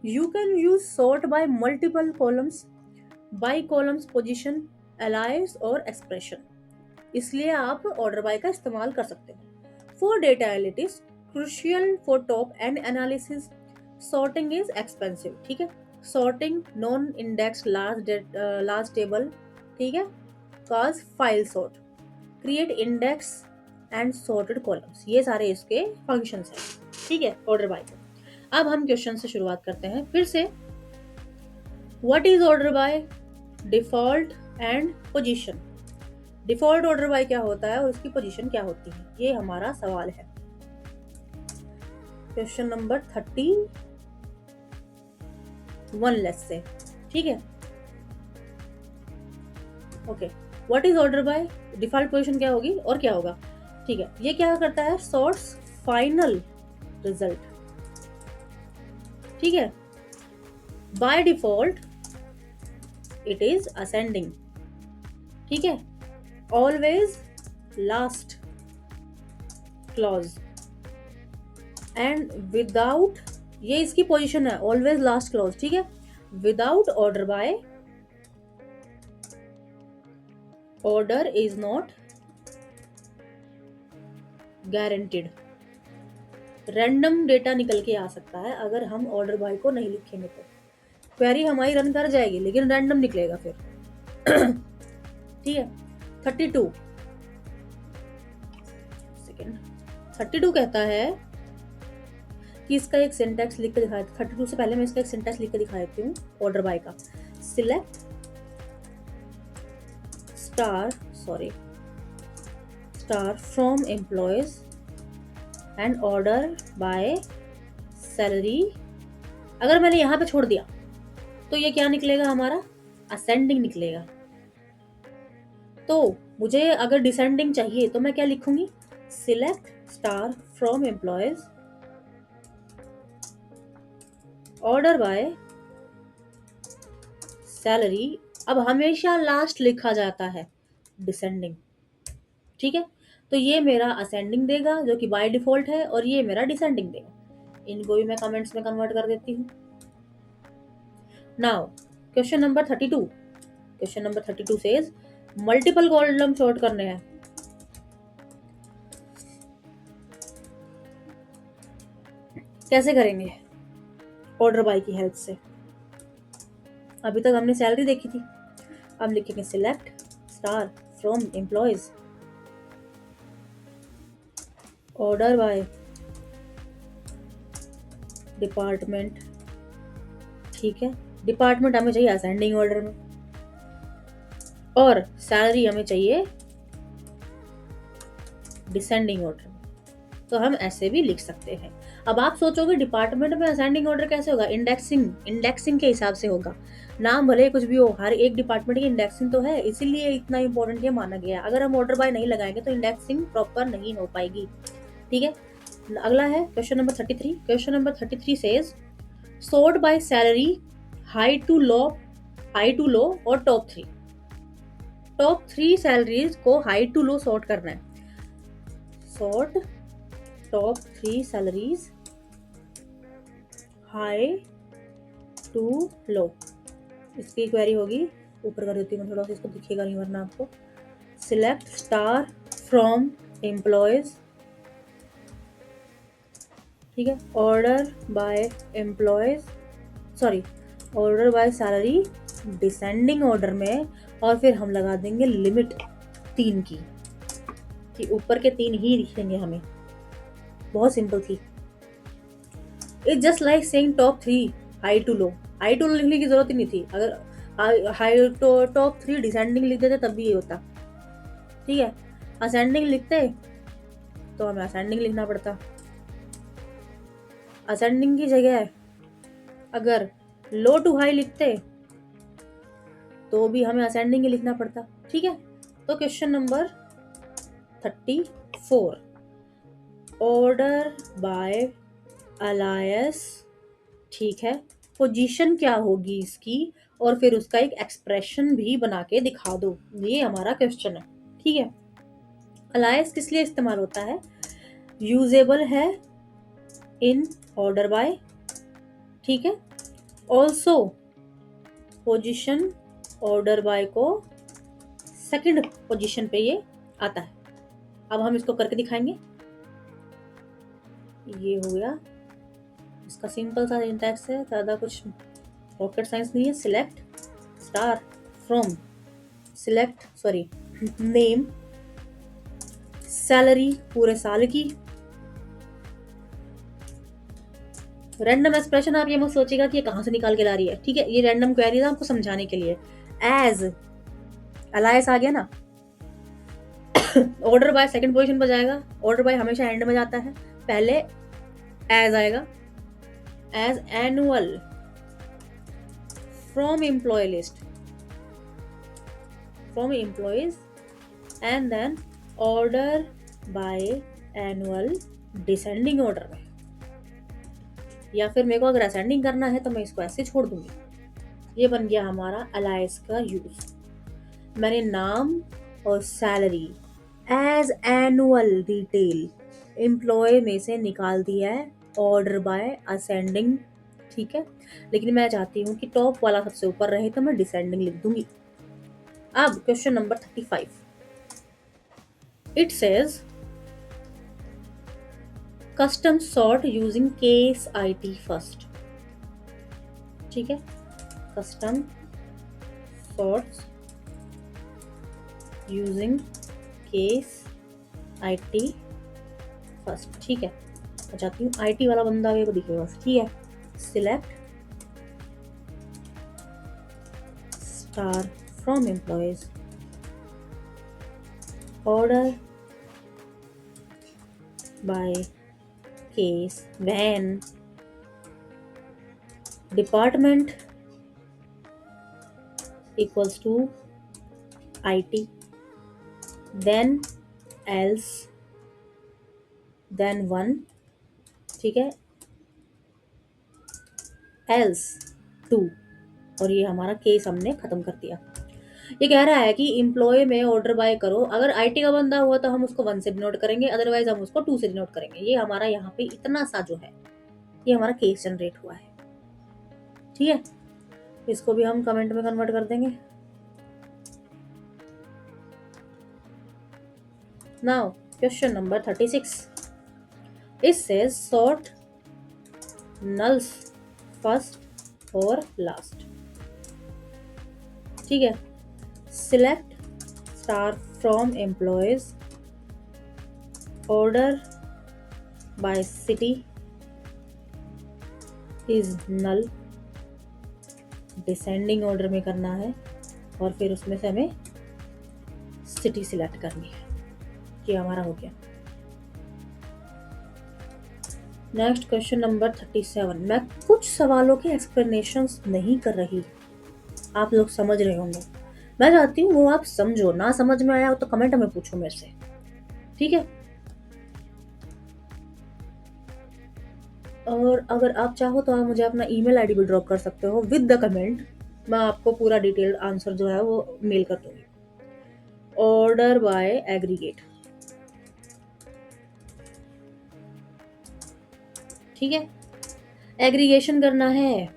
you can use sort by multiple columns, by columns position, alias और एक्सप्रेशन, इसलिए आप ऑर्डर बाय का इस्तेमाल कर सकते हो। For data analytics crucial for top and analysis, sorting is expensive. ठीक है, sorting non index large table. ठीक है, cause file sort, create index and sorted columns, ये सारे इसके फंक्शंस हैं। ठीक है, ऑर्डर बाय के। अब हम क्वेश्चन से शुरुआत करते हैं फिर से। What is order by default and position. Default order by क्या होता है और उसकी पोजीशन क्या होती है, ये हमारा सवाल है। Question number 31 let's say. ठीक है, okay, what is order by default position क्या होगी और क्या होगा। ठीक है, ये क्या करता है, सॉर्ट्स फाइनल रिजल्ट। ठीक है, by default it is ascending. ठीक है, always last clause and without, ये इसकी पोजीशन है, ऑलवेज लास्ट क्लॉज। ठीक है, without order by order is not guaranteed. Random data निकल के आ सकता है अगर हम ऑर्डर बाय को नहीं लिखेंगे तो क्वेरी हमारी रन कर जाएगी लेकिन रैंडम निकलेगा फिर। ठीक है, 32 सेकेंड, 32 कहता है कि इसका एक सिंटैक्स लिख के दिखा। 32 से पहले मैं इसका एक सिंटैक्स लिख के दिखा देती हूँ ऑर्डर बाय का। Select star from employees and order by salary. अगर मैंने यहाँ पे छोड़ दिया तो ये क्या निकलेगा हमारा, असेंडिंग निकलेगा। तो मुझे अगर डिसेंडिंग चाहिए तो मैं क्या लिखूंगी, select star from employees order by salary. अब हमेशा लास्ट लिखा जाता है डिसेंडिंग। ठीक है, तो ये मेरा असेंडिंग देगा जो कि बाय डिफॉल्ट है और ये मेरा डिसेंडिंग देगा। इनको भी मैं कमेंट्स में कन्वर्ट कर देती हूँ। Now question number 32, question number 32 says multiple column sort करने हैं। कैसे करेंगे, ऑर्डर बाय की हेल्प से। अभी तक हमने सैलरी देखी थी, अब लिखेंगे select star from employees order by department. ठीक है, डिपार्टमेंट हमें चाहिए असेंडिंग ऑर्डर में और सैलरी हमें चाहिए डिसेंडिंग ऑर्डर में, तो हम ऐसे भी लिख सकते हैं। अब आप सोचोगे डिपार्टमेंट में असेंडिंग ऑर्डर कैसे होगा, इंडेक्सिंग के हिसाब से होगा। नाम भले कुछ भी हो, हर एक डिपार्टमेंट की इंडेक्सिंग तो है, इसीलिए इतना इंपॉर्टेंट ये माना गया। अगर हम ऑर्डर बाय नहीं लगाएंगे तो इंडेक्सिंग प्रॉपर नहीं हो पाएगी। ठीक है, अगला है question number 33। Question number 33 says sort by salary high to low और टॉप थ्री सैलरीज को हाई टू लो सॉर्ट करना है। Sort top three salaries high to low. इसकी क्वेरी होगी, ऊपर कर देती हूँ मैं थोड़ा सा, इसको दिखेगा नहीं वरना आपको। सिलेक्ट स्टार फ्रॉम एम्प्लॉयज, ठीक है, order bye employees, sorry order by salary descending order में, और फिर हम लगा देंगे लिमिट 3 की, कि ऊपर के 3 ही दिखेंगे हमें। बहुत सिंपल थी। It's just like saying top 3 high to low. High to low लिखने की जरूरत ही नहीं थी, अगर हाई टू टॉप 3 डिसेंडिंग लिख देते तब भी ये होता, ठीक है। असेंडिंग लिखते तो हमें असेंडिंग लिखना पड़ता, असेंडिंग की जगह अगर लो टू हाई लिखते तो भी हमें असेंडिंग ही लिखना पड़ता, ठीक है। तो क्वेश्चन नंबर 34, ऑर्डर बाय अलायस, ठीक है। पोजीशन क्या होगी इसकी, और फिर उसका एक एक्सप्रेशन भी बना के दिखा दो, ये हमारा क्वेश्चन है, ठीक है। अलायस किस लिए इस्तेमाल होता है, यूजेबल है इन ऑर्डर बाय, ठीक है। ऑल्सो पोजीशन ऑर्डर बाय को सेकंड पोजीशन पे ये आता है। अब हम इसको करके दिखाएंगे। ये हो गया, इसका सिंपल सा सिंटैक्स है, ज़्यादा कुछ रॉकेट साइंस नहीं है। Select star from, select sorry name, salary पूरे साल की, रैंडम एक्सप्रेशन। आप ये मत सोचिएगा कि ये कहाँ से निकाल के ला रही है, ठीक है, ये रैंडम क्वेरी था आपको समझाने के लिए। एज अलायस आ गया ना, ऑर्डर बाय सेकंड पोजीशन पर जाएगा, ऑर्डर बाय हमेशा एंड में जाता है, पहले एज आएगा, as annual from employee list, from employees, and then order by annual descending order में। या फिर मेरे को अगर असेंडिंग करना है तो मैं इसको ऐसे छोड़ दूंगी। ये बन गया हमारा अलायस का यूज। मैंने नाम और salary as annual detail employee में से निकाल दिया है, ऑर्डर बाय असेंडिंग, ठीक है। लेकिन मैं चाहती हूँ कि टॉप वाला सबसे ऊपर रहे, तो मैं डिसेंडिंग लिख दूंगी। अब question number 35, it says custom sort using case IT first, ठीक है। Custom sorts using case IT first, ठीक है। मैं चाहती हूँ IT वाला बंदा मेरे को दिखेगा, ठीक है। Select star from employees, order by case when department equals to IT, then else, then one, ठीक है, else two, और ये हमारा केस हमने खत्म कर दिया। ये कह रहा है कि एम्प्लॉय में ऑर्डर बाय करो, अगर IT का बंदा हुआ तो हम उसको 1 से डिनोट करेंगे, अदरवाइज हम उसको 2 से डिनोट करेंगे। ये हमारा यहाँ पे इतना सा जो है, ये हमारा केस जनरेट हुआ है, ठीक है। इसको भी हम कमेंट में कन्वर्ट कर देंगे। Now question number 36, it says sort nulls first और last, ठीक है। select star from employees, order by city is null, descending order में करना है, और फिर उसमें से हमें सिटी सिलेक्ट करनी है। ये हमारा हो गया। नेक्स्ट क्वेश्चन नंबर 37, मैं कुछ सवालों के एक्सप्लेनेशंस नहीं कर रही, आप लोग समझ रहे होंगे। मैं चाहती हूँ वो आप समझो, ना समझ में आया हो तो कमेंट में पूछो मेरे से, ठीक है। और अगर आप चाहो तो आप मुझे अपना ईमेल आईडी भी ड्रॉप कर सकते हो विद द कमेंट, मैं आपको पूरा डिटेल्ड आंसर जो है वो मेल कर दूंगी। ऑर्डर बाय एग्रीगेट, ठीक है, एग्रीगेशन करना है,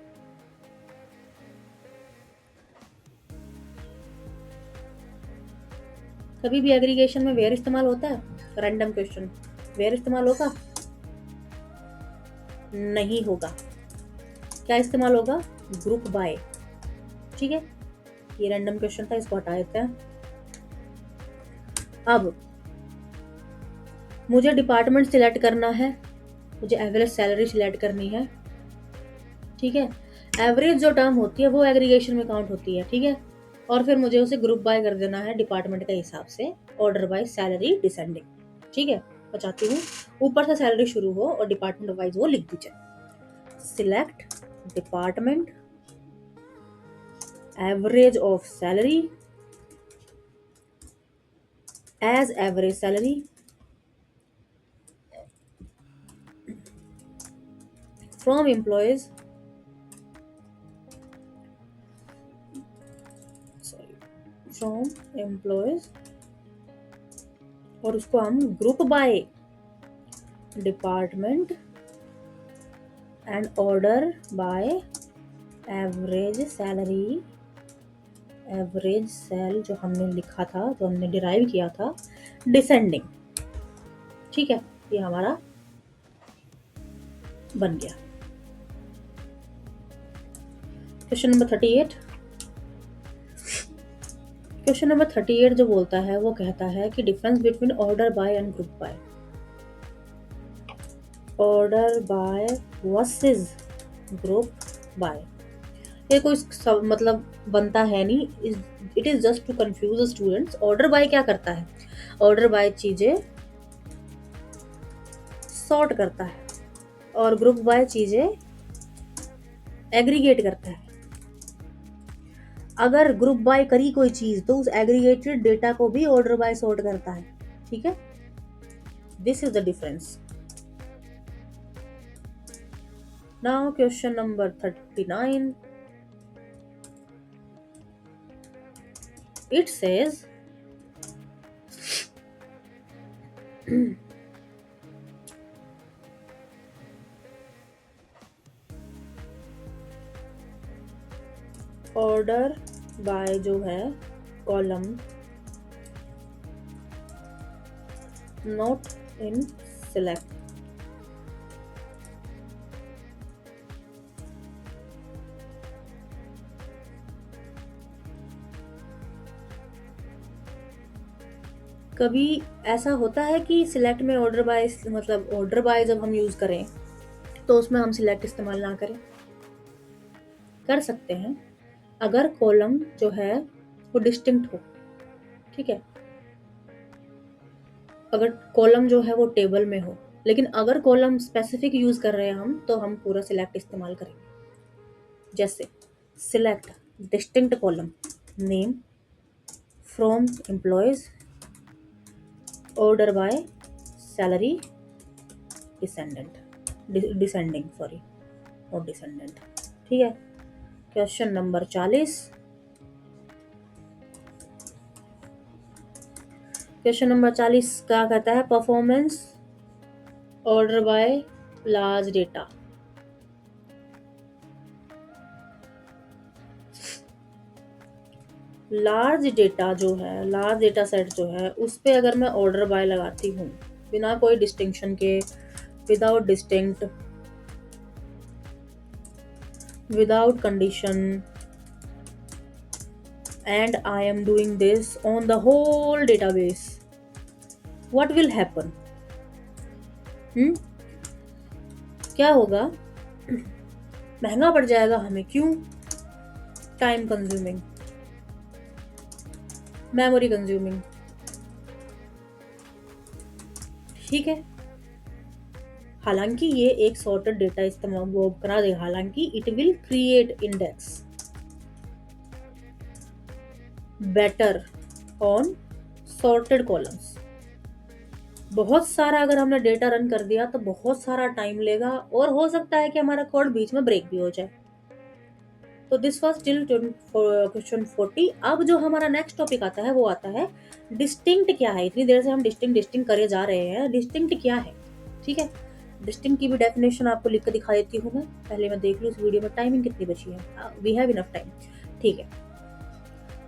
कभी भी एग्रीगेशन में वेयर इस्तेमाल होता है? रैंडम क्वेश्चन, वेयर इस्तेमाल होगा? नहीं होगा। क्या इस्तेमाल होगा? Group by. ठीक है, ये रैंडम क्वेश्चन था, इसको हटा देते हैं। अब मुझे डिपार्टमेंट सिलेक्ट करना है, मुझे एवरेज सैलरी सिलेक्ट करनी है। ठीक है, एवरेज जो टर्म होती है वो एग्रीगेशन में काउंट होती है। ठीक है, और फिर मुझे उसे ग्रुप बाय कर देना है डिपार्टमेंट के हिसाब से, ऑर्डर बाय सैलरी डिसेंडिंग। ठीक है, बताती हूँ, ऊपर से सैलरी शुरू हो और डिपार्टमेंट वाइज वो लिख दीजिए। Select department, average of salary as average salary from employees, from employees, और उसको हम group by department and order by average salary, average sale जो हमने लिखा था, जो हमने डिराइव किया था, डिसेंडिंग। ठीक है, ये हमारा बन गया। Question number 38। क्वेश्चन नंबर 38 जो बोलता है वो कहता है कि difference between order by and group by. Order by versus group by, ये कोई मतलब बनता है नहीं, it is just to confuse students. Order by क्या करता है? ऑर्डर बाय चीजें सॉर्ट करता है और ग्रुप बाय चीजें एग्रीगेट करता है। अगर ग्रुप बाय करी कोई चीज तो उस एग्रीगेटेड डेटा को भी ऑर्डर बाय सॉर्ट करता है। ठीक है, this is the difference. Now question number 39, it says order by जो है कॉलम नॉट इन सिलेक्ट, कभी ऐसा होता है कि सिलेक्ट में ऑर्डर बाय, मतलब ऑर्डर बाय जब हम यूज करें तो उसमें हम सिलेक्ट इस्तेमाल ना करें? कर सकते हैं अगर कॉलम जो है वो डिस्टिंक्ट हो। ठीक है, अगर कॉलम जो है वो टेबल में हो, लेकिन अगर कॉलम स्पेसिफिक यूज कर रहे हैं हम तो हम पूरा सिलेक्ट इस्तेमाल करेंगे। जैसे select distinct column name from employees, order by salary descending sorry, और डिसेंडेंट। ठीक है, क्वेश्चन नंबर 40। क्वेश्चन नंबर 40 क्या कहता है? Performance order by large data. Large data जो है, लार्ज डेटा सेट जो है, उस पे अगर मैं ऑर्डर बाय लगाती हूँ बिना कोई डिस्टिंक्शन के, without distinct, without condition, and I am doing this on the whole database, what will happen? क्या होगा? महंगा पड़ जाएगा हमें। क्यों? Time consuming, memory consuming. ठीक है, हालांकि ये एक सॉर्टेड डेटा इस्तेमाल वो करा देगा, हालांकि it will create index better on sorted columns. बहुत सारा अगर हमने डेटा रन कर दिया तो बहुत सारा टाइम लेगा और हो सकता है कि हमारा कोड बीच में ब्रेक भी हो जाए। तो दिस वाज टिल क्वेश्चन 40। अब जो हमारा नेक्स्ट टॉपिक आता है वो आता है डिस्टिंक्ट क्या है। इतनी देर से हम डिस्टिंक्ट करे जा रहे हैं, डिस्टिंक्ट क्या है? ठीक है, डिस्टिंक्ट की भी डेफिनेशन आपको लिख कर दिखा देती हूँ मैं। पहले मैं देख लूँ इस वीडियो में टाइमिंग कितनी बची है। We have enough time. ठीक है,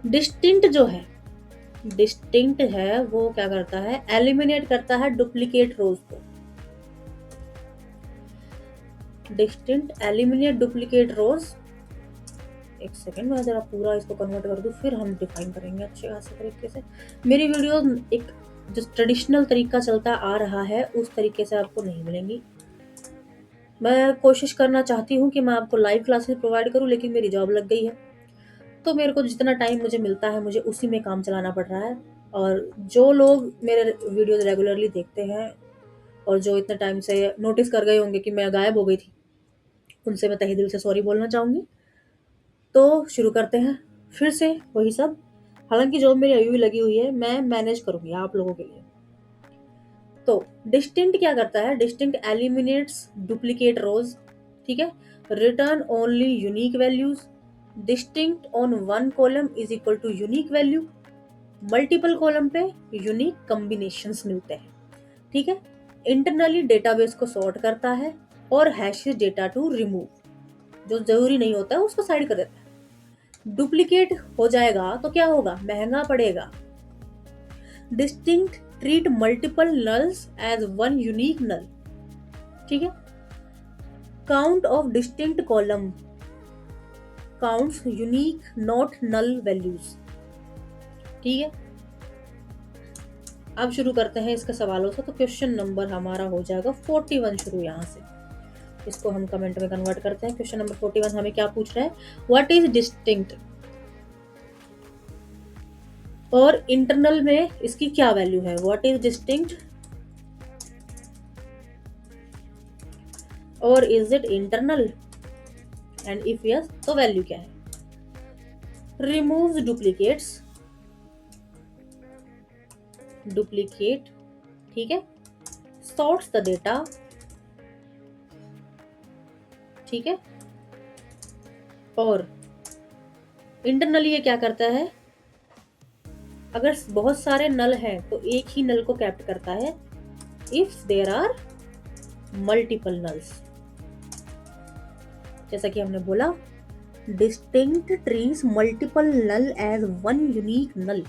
डिस्टिंक्ट जो है डिस्टिंक्ट है वो क्या करता है, एलिमिनेट करता है डुप्लीकेट रोज को। डिस्टिंक्ट एलिमिनेट डुप्लीकेट रोज। एक सेकेंड, मैं जरा पूरा इसको कन्वर्ट कर दूं, फिर हम डिफाइन करेंगे अच्छे खासे तरीके से। मेरी वीडियो एक जो ट्रेडिशनल तरीका चलता आ रहा है उस तरीके से आपको नहीं मिलेंगी। मैं कोशिश करना चाहती हूँ कि मैं आपको लाइव क्लासेस प्रोवाइड करूँ, लेकिन मेरी जॉब लग गई है, तो मेरे को जितना टाइम मुझे मिलता है मुझे उसी में काम चलाना पड़ रहा है। और जो लोग मेरे वीडियोज रेगुलरली देखते हैं और जो इतने टाइम से नोटिस कर गए होंगे कि मैं गायब हो गई थी, उनसे मैं तहे दिल से सॉरी बोलना चाहूँगी। तो शुरू करते हैं फिर से वही सब। हालांकि जॉब मेरी अभी भी लगी हुई है, मैं मैनेज करूँगी आप लोगों के लिए। तो डिस्टिंक्ट क्या करता है, डिस्टिंक्ट एलिमिनेट्स डुप्लीकेट रोज, ठीक है। Return only unique values. Distinct on one column is equal to unique value. Multiple column पे यूनिक कॉम्बिनेशंस मिलते हैं, ठीक है। इंटरनली डेटाबेस को सॉर्ट करता है और हैशेस डेटा टू रिमूव, जो जरूरी नहीं होता है उसको साइड कर देता है। डुप्लीकेट हो जाएगा तो क्या होगा, महंगा पड़ेगा। Distinct treat multiple nulls as one unique null, ठीक है। Count of distinct column counts unique not null values, ठीक है। अब शुरू करते हैं इसके सवालों से। तो क्वेश्चन नंबर हमारा हो जाएगा 41 शुरू यहाँ से। इसको हम कमेंट में कन्वर्ट करते हैं। क्वेश्चन नंबर 41 हमें क्या पूछ रहा है, व्हाट इज डिस्टिंक्ट, और इंटरनल में इसकी क्या वैल्यू है। व्हाट इज डिस्टिंक्ट और is it internal, and if yes तो वैल्यू क्या है। रिमूव्स डुप्लीकेट, ठीक है। सॉर्ट्स द डेटा, ठीक है। और इंटरनली ये क्या करता है, अगर बहुत सारे नल हैं तो एक ही नल को कैप्ट करता है। If there are multiple nulls, जैसा कि हमने बोला, distinct treats multiple null as one unique null,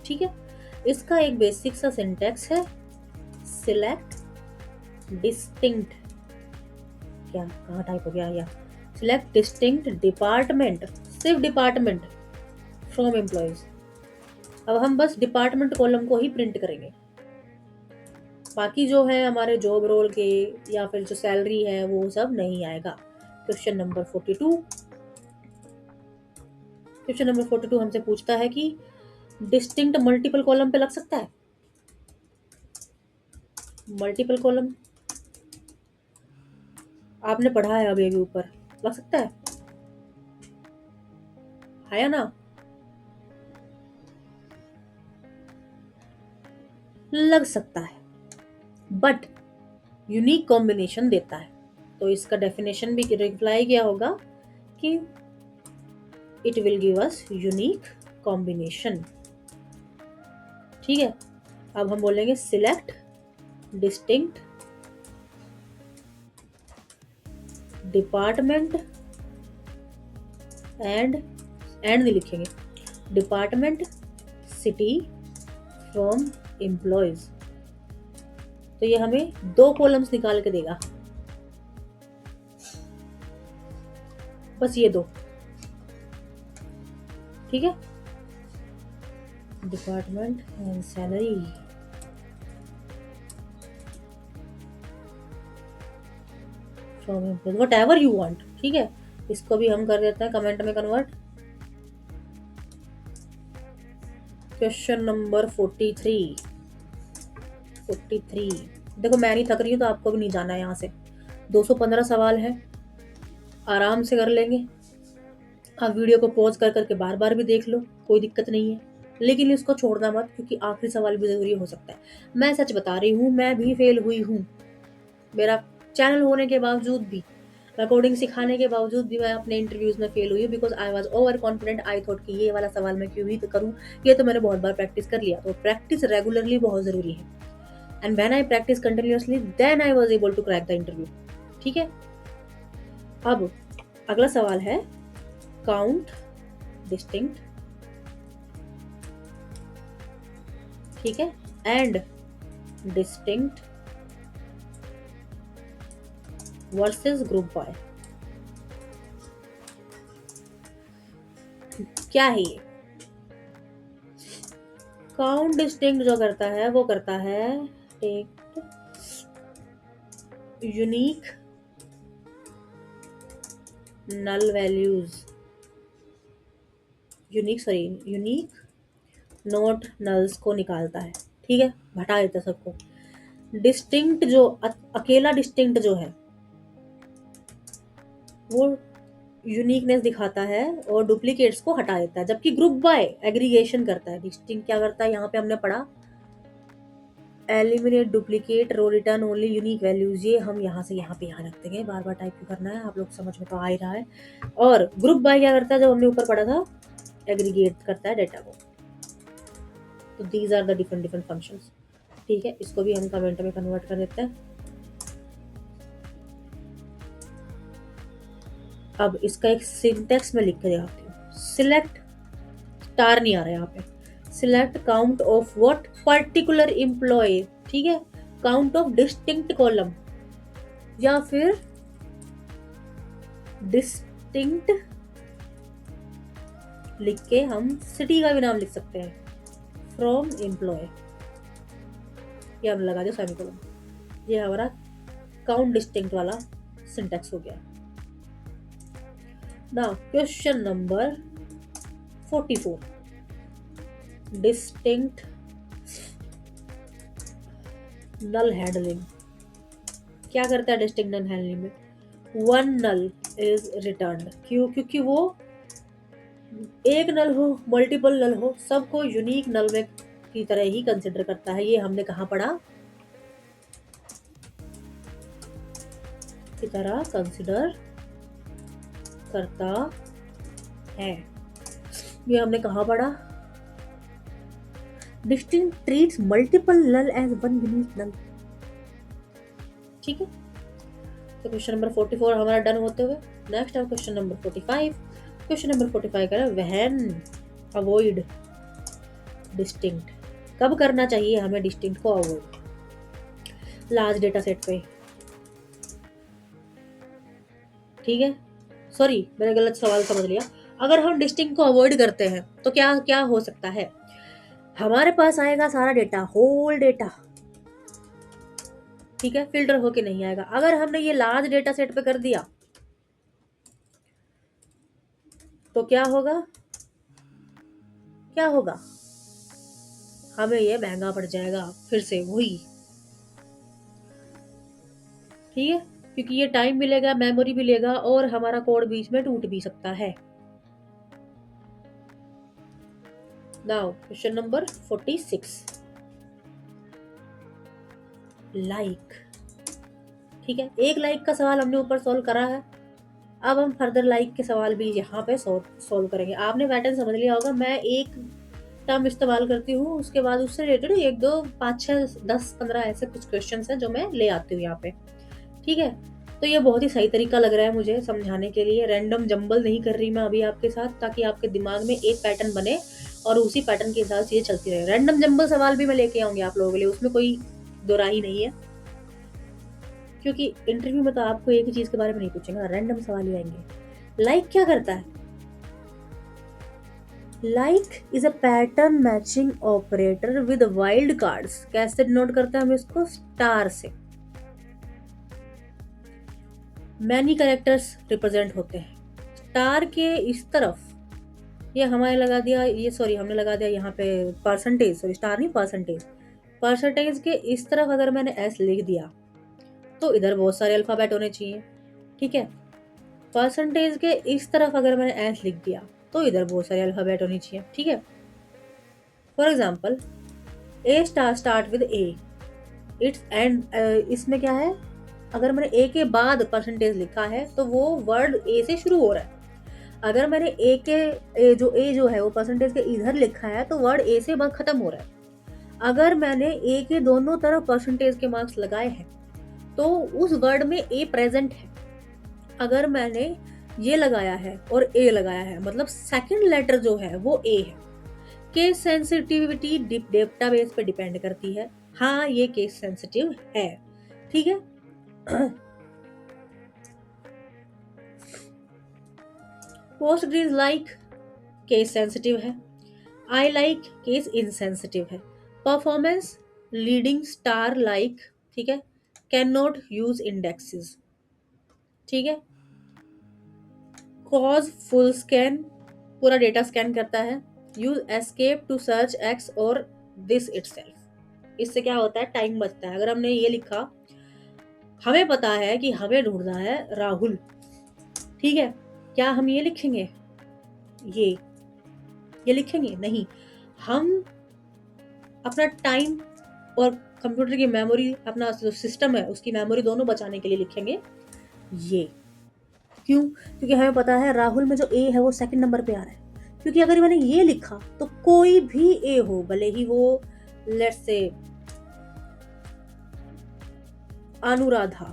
ठीक है। इसका एक बेसिक सा सिंटेक्स है, सिलेक्ट डिस्टिंक्ट, क्या कहाँ टाइप हो गया या, सिलेक्ट डिस्टिंक्ट डिपार्टमेंट, सिर्फ डिपार्टमेंट फ्रॉम एम्प्लॉयज। अब हम बस डिपार्टमेंट कॉलम को ही प्रिंट करेंगे, बाकी जो है हमारे जॉब रोल के या फिर जो सैलरी है वो सब नहीं आएगा। क्वेश्चन नंबर 42, क्वेश्चन नंबर 42 हमसे पूछता है कि डिस्टिंक्ट मल्टीपल कॉलम पे लग सकता है। मल्टीपल कॉलम आपने पढ़ा है अभी अभी ऊपर, लग सकता है या ना, लग सकता है, बट यूनिक कॉम्बिनेशन देता है। तो इसका डेफिनेशन भी रिप्लाई किया होगा कि it will give us unique combination, ठीक है। अब हम बोलेंगे सिलेक्ट डिस्टिंक्ट डिपार्टमेंट एंड नहीं लिखेंगे, डिपार्टमेंट सिटी फ्रॉम एम्प्लॉयज। तो ये हमें 2 कॉलम्स निकाल के देगा, बस ये 2, ठीक है। Department and salary, from employees, what ever you want, ठीक है। इसको भी हम कर देते हैं कमेंट में कन्वर्ट। क्वेश्चन नंबर 43, देखो मैं नहीं थक रही हूँ तो आपको भी नहीं जाना है यहाँ से। 215 सवाल है, आराम से कर लेंगे। आप वीडियो को पॉज कर करके बार बार भी देख लो, कोई दिक्कत नहीं है, लेकिन इसको छोड़ना मत, क्योंकि आखिरी सवाल भी जरूरी हो सकता है। मैं सच बता रही हूँ, मैं भी फेल हुई हूँ। मेरा चैनल होने के बावजूद भी, कोडिंग सिखाने के बावजूद भी मैं अपने इंटरव्यूज में फेल हुई हूँ, because I was over confident. I thought कि ये वाला सवाल मैं क्यों ही तो करूँ, ये तो मैंने बहुत बार प्रैक्टिस कर लिया। तो प्रैक्टिस रेगुलरली बहुत जरूरी है, and when I practice continuously then I was able to crack the interview, ठीक है। अब अगला सवाल है, काउंट डिस्टिंक्ट ठीक है, and distinct versus group bye. क्या है ये? काउंट डिस्टिंक्ट जो करता है वो करता है take unique null values, unique not nulls को निकालता है। ठीक है, हटा देता है सबको। डिस्टिंक्ट जो अकेला डिस्टिंक्ट जो है वो यूनिकनेस दिखाता है और डुप्लीकेट्स को हटा देता है, जबकि ग्रुप बाय एग्रीगेशन करता है। डिस्टिंक्ट क्या करता है, यहाँ पे हमने पढ़ा एलिमिनेट डुप्लीकेट रो रिटर्न ओनली यूनिक वैल्यूज। ये हम यहाँ से यहाँ पे यहाँ रख देंगे, बार बार टाइप क्यों करना है, आप लोग समझ में तो आ ही रहा है। और ग्रुप बाय क्या करता है, जो हमने ऊपर पढ़ा था, एग्रीगेट करता है डेटा को। तो these are the different different functions. ठीक है, इसको भी हम कमेंट में कन्वर्ट कर देते हैं। अब इसका एक सिंटेक्स में लिख के दिखाती हूँ। सिलेक्ट, स्टार नहीं आ रहा है यहाँ पे, select count of what particular employee. ठीक है, काउंट ऑफ डिस्टिंक्ट कॉलम या फिर डिस्टिंक्ट लिख के हम सिटी का भी नाम लिख सकते हैं, फ्रॉम एम्प्लॉय, ये हम लगा दे सेमीकोलन। ये हमारा काउंट डिस्टिंक्ट वाला सिंटेक्स हो गया। Now question number 44, distinct null handling. क्या करता है डिस्टिंक्ट नल हैंडलिंग में? One null is returned. क्यों? क्योंकि वो एक नल हो, मल्टीपल नल हो, सबको यूनिक नल में की तरह ही कंसिडर करता है। ये हमने कहाँ पढ़ा, की तरह कंसिडर करता है, ये हमने कहाँ पढ़ा। Distinct treats multiple null as one unique null. ठीक है, तो क्वेश्चन नंबर 44 हमारा डन होते हुए नेक्स्ट है क्वेश्चन नंबर 45। क्वेश्चन नंबर 45 कह रहा है व्हेन अवॉइड डिस्टिंक्ट। कब करना चाहिए हमें डिस्टिंक्ट को अवॉइड? लार्ज डेटा सेट पे। ठीक है, सॉरी मैंने गलत सवाल समझ लिया। अगर हम डिस्टिंक्ट को अवॉइड करते हैं तो क्या क्या हो सकता है? हमारे पास आएगा सारा डेटा, होल डेटा। ठीक है, फिल्टर होके नहीं आएगा। अगर हमने ये लार्ज डेटा सेट पे कर दिया तो क्या होगा, क्या होगा, हमें ये महंगा पड़ जाएगा फिर से वही। ठीक है, क्योंकि ये टाइम भी लेगा, मेमोरी भी लेगा और हमारा कोड बीच में टूट भी सकता है। Now question number 46, like. ठीक है, एक लाइक का सवाल हमने ऊपर सॉल्व करा है, अब हम फर्दर लाइक के सवाल भी यहाँ पे सॉल्व करेंगे। आपने पैटर्न समझ लिया होगा, मैं एक टर्म इस्तेमाल करती हूँ, उसके बाद उससे रिलेटेड 1 2 5 6 10 15 ऐसे कुछ क्वेश्चंस हैं जो मैं ले आती हूँ यहाँ पे। ठीक है, तो ये बहुत ही सही तरीका लग रहा है मुझे समझाने के लिए। रैंडम जंबल नहीं कर रही मैं अभी आपके साथ, ताकि आपके दिमाग में एक पैटर्न बने और उसी पैटर्न के हिसाब से ये चलती रहे। रैंडम जंबल सवाल भी मैं लेके आऊंगी आप लोगों के लिए, उसमें कोई दो राही नहीं है, क्योंकि इंटरव्यू में तो आपको एक ही चीज के बारे में नहीं पूछेंगे, रैंडम सवाल ही आएंगे। लाइक क्या करता है? Like is a pattern matching operator with wild cards. कैसे डिनोट करता है हम इसको? स्टार से। मैनी कैरेक्टर्स रिप्रेजेंट होते हैं स्टार के इस तरफ। ये हमारे लगा दिया, ये सॉरी हमने लगा दिया यहाँ पे परसेंटेज, सॉरी स्टार नहीं परसेंटेज। परसेंटेज के इस तरफ अगर मैंने एस लिख दिया तो इधर बहुत सारे अल्फाबेट होने चाहिए। ठीक है, परसेंटेज के इस तरफ अगर मैंने एस लिख दिया तो इधर बहुत सारे अल्फाबेट होनी चाहिए। ठीक है, for example A start with A, it's and, इसमें क्या है, अगर मैंने ए के बाद परसेंटेज लिखा है तो वो वर्ड ए से शुरू हो रहा है। अगर मैंने ए जो है वो परसेंटेज के इधर लिखा है तो वर्ड ए से खत्म हो रहा है। अगर मैंने ए के दोनों तरफ परसेंटेज के मार्क्स लगाए हैं तो उस वर्ड में ए प्रेजेंट है। अगर मैंने ये लगाया है और ए लगाया है, मतलब सेकंड लेटर जो है वो ए है। केस सेंसिटिविटी डेटाबेस पे डिपेंड करती है। हाँ, ये केस सेंसिटिव है, ठीक है। पोस्टग्रेज लाइक केस सेंसिटिव है। आई लाइक केस इनसेंसिटिव है। परफॉर्मेंस लीडिंग स्टार लाइक, ठीक है, कैन नॉट यूज इंडेक्सेस, ठीक है। कॉज फुल स्कैन पूरा डेटा स्कैन करता है। Use escape to search X और दिस इटसेल्फ, इससे क्या होता है, टाइम बचता है। अगर हमने ये लिखा, हमें पता है कि हमें ढूंढना है राहुल, ठीक है, क्या हम ये लिखेंगे, ये लिखेंगे नहीं, हम अपना टाइम और कंप्यूटर की मेमोरी, अपना जो सिस्टम है उसकी मेमोरी दोनों बचाने के लिए लिखेंगे ये। क्यों? क्योंकि हमें पता है राहुल में जो ए है वो सेकंड नंबर पे आ रहा है। क्योंकि अगर मैंने ये लिखा तो कोई भी ए हो, भले ही वो लेट्स से अनुराधा,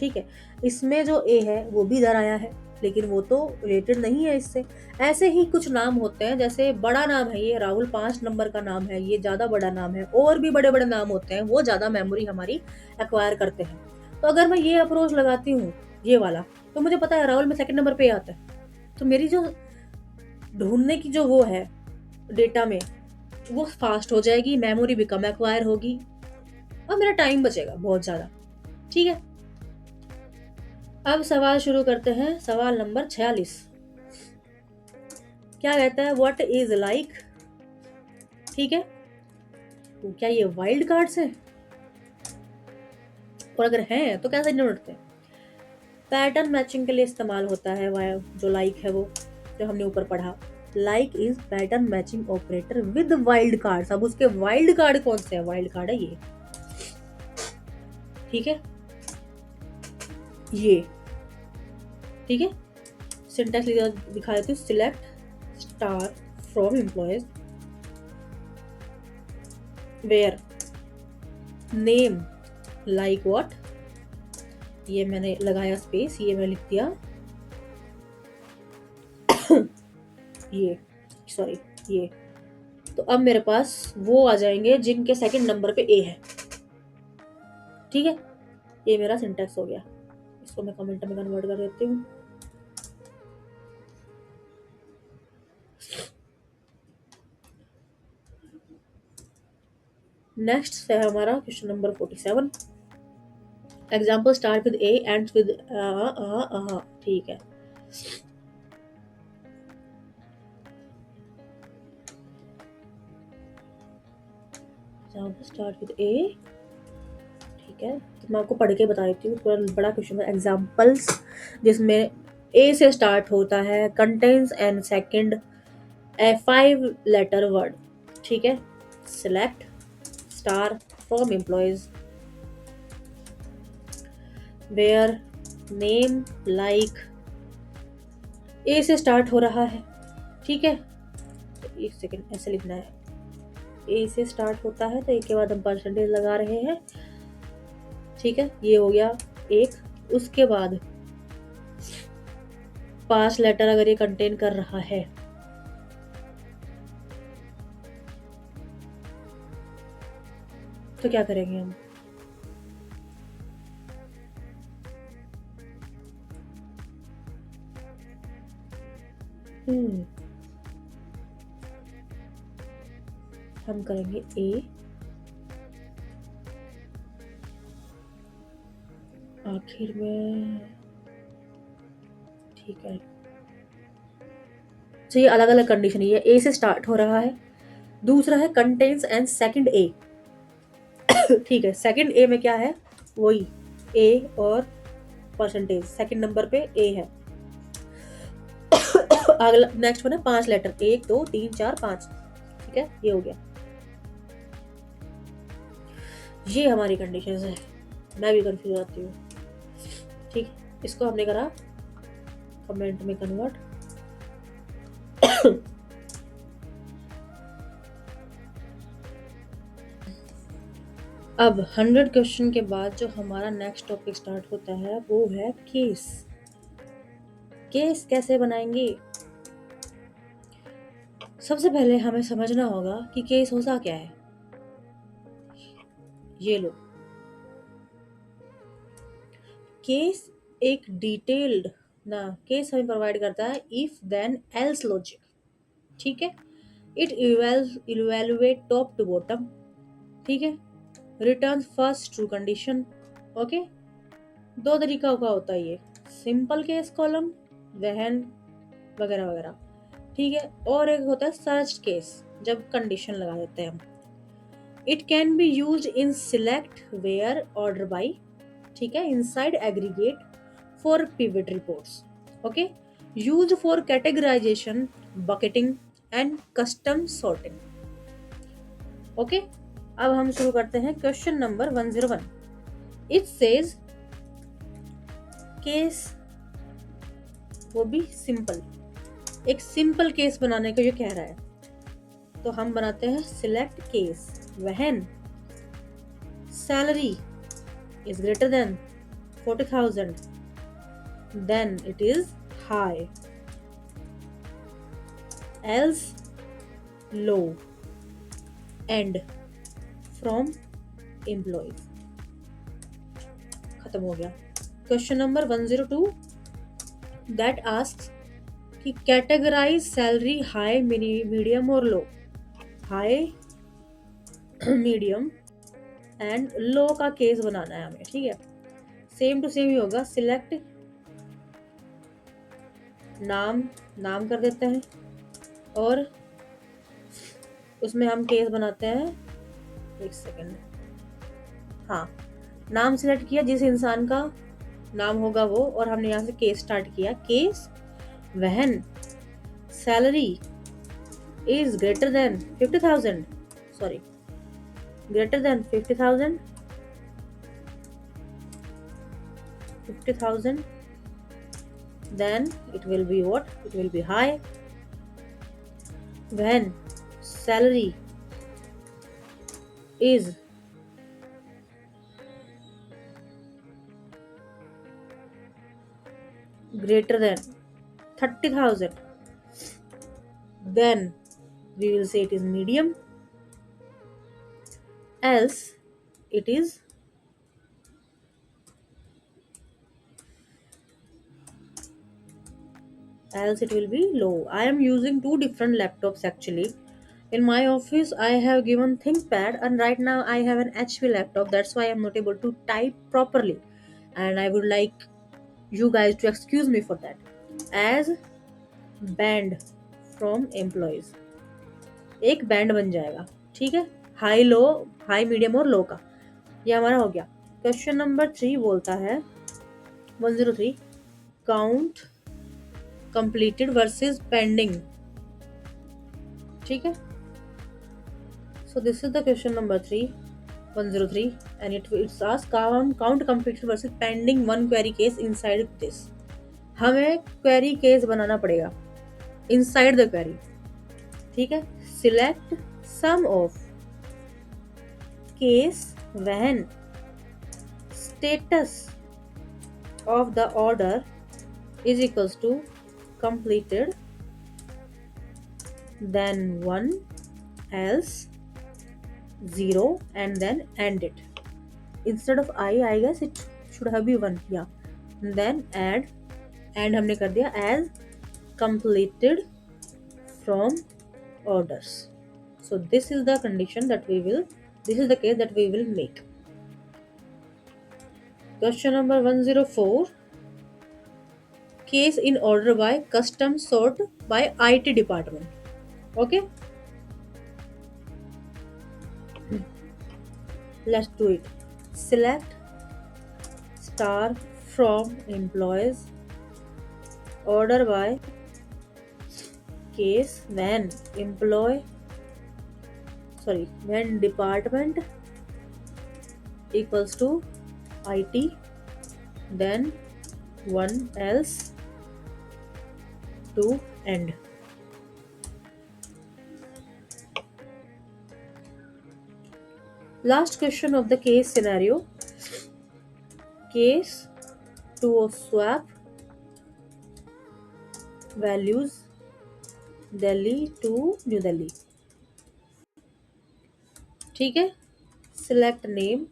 ठीक है, इसमें जो ए है वो भी इधर आया है, लेकिन वो तो रिलेटेड नहीं है इससे। ऐसे ही कुछ नाम होते हैं, जैसे बड़ा नाम है ये, राहुल 5 नंबर का नाम है, ये ज्यादा बड़ा नाम है। और भी बड़े बड़े नाम होते हैं, वो ज्यादा मेमोरी हमारी एक्वायर करते हैं। तो अगर मैं ये अप्रोच लगाती हूँ, ये वाला, तो मुझे पता है राहुल में सेकंड नंबर पे आता है, तो मेरी जो ढूंढने की जो वो है डेटा में, वो फास्ट हो जाएगी, मेमोरी भी कम एक्वायर होगी और मेरा टाइम बचेगा बहुत ज्यादा, ठीक है। अब सवाल शुरू करते हैं। सवाल नंबर 46 क्या कहता है, व्हाट इज लाइक, ठीक है, तो क्या ये वाइल्ड कार्ड्स हैं, और अगर हैं तो कैसे ढूंढते हैं। पैटर्न मैचिंग के लिए इस्तेमाल होता है जो लाइक है वो, जो हमने ऊपर पढ़ा। Like is pattern matching operator with wild cards. अब उसके वाइल्ड कार्ड कौन से है, वाइल्ड कार्ड है ये, ठीक है, ये, ठीक है। सिंटैक्स दिखा देती हूँ। Select star from employees where name like what, ये मैंने लगाया स्पेस, ये मैं लिख दिया ये, सॉरी, ये। तो अब मेरे पास वो आ जाएंगे जिनके सेकंड नंबर पे ए है, ठीक है। ये मेरा सिंटैक्स हो गया, इसको मैं कमेंट में कन्वर्ट कर देती हूँ। नेक्स्ट है हमारा question number 47। Example start with A ends with ठीक है। एग्जाम्पल स्टार्ट विद ए, ठीक है, तो मैं आपको पढ़ के बता देती हूँ। पूरा बड़ा क्वेश्चन है। एग्जाम्पल्स जिसमें ए से स्टार्ट होता है, contains and second a 5 letter word, ठीक है। Select star from employees where name like, A से स्टार्ट हो रहा है, ठीक है, तो एक सेकंड ऐसे लिखना है। ए से स्टार्ट होता है तो एक के बाद हम परसेंटेज लगा रहे हैं, ठीक है, ये हो गया एक। उसके बाद 5 लेटर अगर ये कंटेन कर रहा है तो क्या करेंगे हम, हम करेंगे ए, आखिर में, ठीक है। तो ये अलग अलग कंडीशन है, ये ए से स्टार्ट हो रहा है, दूसरा है कंटेन्स एंड सेकंड ए, ठीक है। सेकंड ए में क्या है, वही ए और परसेंटेज, सेकंड नंबर पे ए है। अगला नेक्स्ट वन है 5 लेटर, 1 2 3 4 5, ठीक है, ये हो गया। ये हमारी कंडीशंस है। मैं भी कंफ्यूज आती हूँ, ठीक, इसको हमने करा कमेंट में कन्वर्ट। अब 100 क्वेश्चन के बाद जो हमारा नेक्स्ट टॉपिक स्टार्ट होता है वो है केस। केस कैसे बनाएंगे, सबसे पहले हमें समझना होगा कि केस होता क्या है। ये लो, केस एक डिटेल्ड ना केस हमें प्रोवाइड करता है इफ देन एल्स लॉजिक। ठीक है, it evaluate top to bottom. ठीक है, return first true condition. Okay, दो तरीका का होता है ये, सिंपल केस कॉलम, वहन वगैरह वगैरह। ठीक है, और एक होता है सर्च केस, जब कंडीशन लगा देते हैं हम। It can be use in select where order by, ठीक है, inside aggregate for pivot reports. Okay, use for categorization, bucketing and custom sorting. Okay, अब हम शुरू करते हैं question number 101। It says case, वो भी सिंपल, एक सिंपल केस बनाने को ये कह रहा है। तो हम बनाते हैं select case when salary is greater then 40,000, then it is high, else low, and from employees। खत्म हो गया। क्वेश्चन नंबर 102 दैट आस्क्स कि कैटेगराइज सैलरी हाई, मीडियम और लो। हाई, मीडियम एंड लो का केस बनाना है हमें। ठीक है, सेम टू सेम ही होगा। सिलेक्ट नाम, नाम कर देते हैं और उसमें हम केस बनाते हैं। एक सेकेंड, हाँ, नाम सिलेक्ट किया, जिस इंसान का नाम होगा वो, और हमने यहाँ से केस स्टार्ट किया। Case when salary is greater than 50,000, sorry, greater than 50,000, 50,000, then it will be what? It will be high. When salary is greater than 30,000, then we will say it is medium, else it is else it will be low. I am using two different laptops actually. In my office, I have given ThinkPad, and right now I have an HP laptop. That's why I'm not able to type properly, and I would like you guys to excuse me for that. As band from employees, एक band बन जाएगा। ठीक है, high low, high medium और लो का, ये हमारा हो गया। क्वेश्चन नंबर 3 बोलता है 103 काउंट कंप्लीटेड वर्सेस पेंडिंग। ठीक है, so this is the question number 3, 103, and it's asked count completed versus pending one query case inside this। हमें query case बनाना पड़ेगा inside the query। ठीक है, select sum of case when status of the order is equals to completed, then 1, else 0, and then end it। Instead of I guess it should have been 1, yeah, and then add, and हमने कर दिया as completed from orders। So this is the condition that we will, this is the case that we will make। Question number 104 case in order by custom sort by IT department। Okay, let's do it। Select star from employees, order by case when when department equals to IT, then 1, else 2, end। Last question of the case scenario, case to swap values Delhi to New Delhi. ठीक है, select name,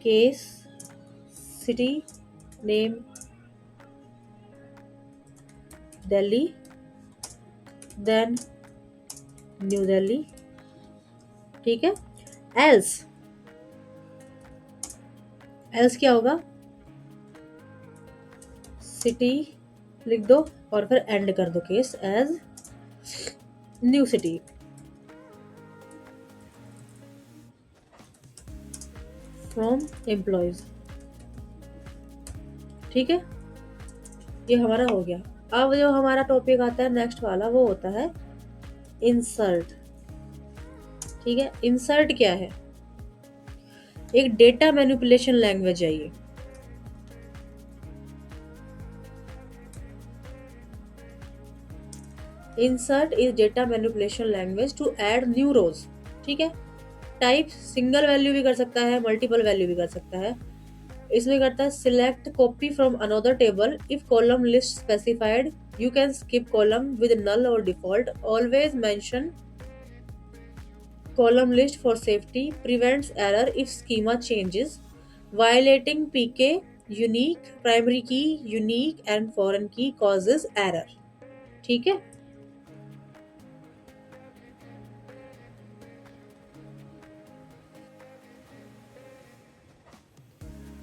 case, city name Delhi, then New Delhi. ठीक है, else, else क्या होगा, city लिख दो और फिर एंड कर दो case as new city. From employees. ठीक है, ये हमारा हो गया। अब जो हमारा टॉपिक आता है नेक्स्ट वाला, वो होता है इंसर्ट। ठीक है, इंसर्ट क्या है, एक डेटा मैनिपुलेशन लैंग्वेज है ये। Insert is data manipulation language to add new rows. ठीक है, टाइप सिंगल वैल्यू भी कर सकता है, मल्टीपल वैल्यू भी कर सकता है। इसमें करता है select copy from another table if column list specified, you can skip column with null or default, always mention column list for safety, prevents error if schema changes, violating PK, unique primary key, unique and foreign key causes error. ठीक है,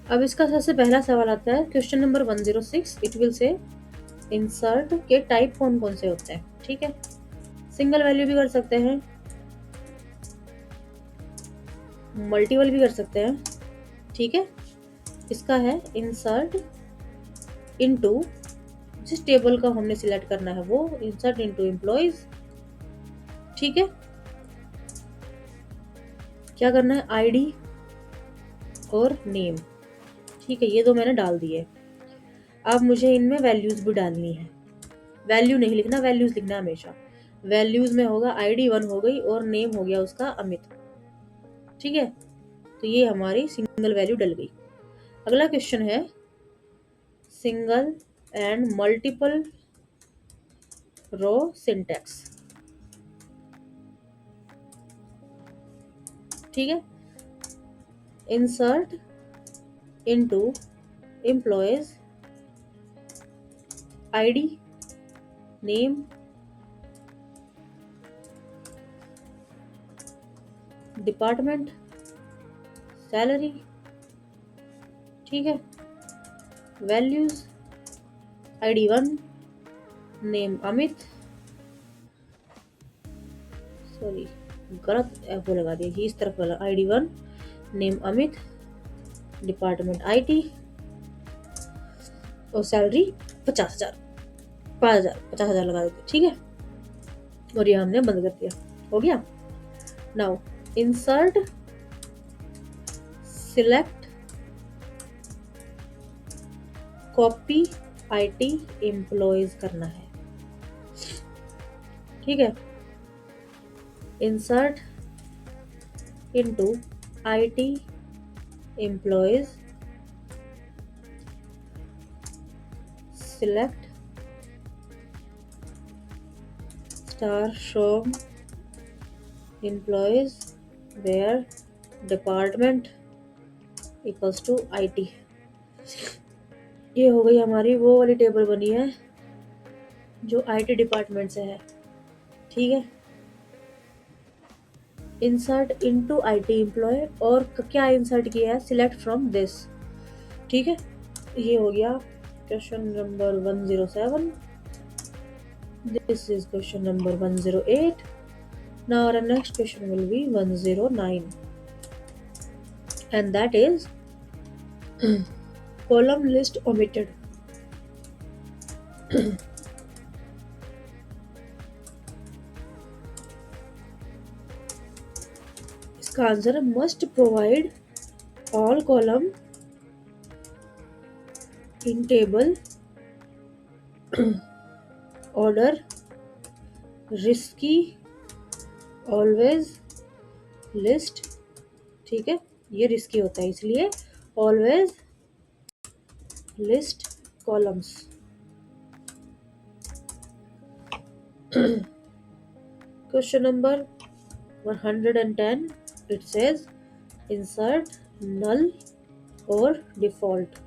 अब इसका सबसे पहला सवाल आता है question number 106। It will say insert के टाइप कौन कौन से होते हैं। ठीक है, सिंगल वैल्यू भी कर सकते हैं, मल्टीपल भी कर सकते हैं। ठीक है, इसका है इंसर्ट इनटू, जिस टेबल का हमने सिलेक्ट करना है वो इंसर्ट इनटू एम्प्लॉयज। ठीक है, क्या करना है, आईडी और नेम। ठीक है, ये दो मैंने डाल दिए। अब मुझे इनमें वैल्यूज भी डालनी है। वैल्यू नहीं लिखना, वैल्यूज लिखना है हमेशा। वैल्यूज में होगा आईडी 1 हो गई और नेम हो गया उसका अमित। ठीक है, तो ये हमारी सिंगल वैल्यू डल गई। अगला क्वेश्चन है single and multiple row syntax. ठीक है, insert into employees, ID, name, department, salary. ठीक है, values ID 1, name Amit, sorry गलत वो लगा दिया, ये इस तरफ वाला, ID 1 name Amit, department IT और सैलरी 50,000, 5,000, 50,000 लगा देते। ठीक है, और ये हमने बंद कर दिया, हो गया। Now insert select copy IT employees करना है। ठीक है, insert into IT employees, select star from employees where department equals to IT। ये हो गई हमारी वो वाली टेबल बनी है जो IT डिपार्टमेंट से है। ठीक है, इंसर्ट इनटू IT एम्प्लॉय, और क्या इंसर्ट किया है, सिलेक्ट फ्रॉम दिस। ठीक है, ये हो गया question number 107। This is question number 108. Now our next question will be 109, and that is column list omitted. इसका आंसर है must provide all column in table order, risky, always, list। ठीक है, ये रिस्की होता है इसलिए always list columns। Question number 110. It says insert null or default.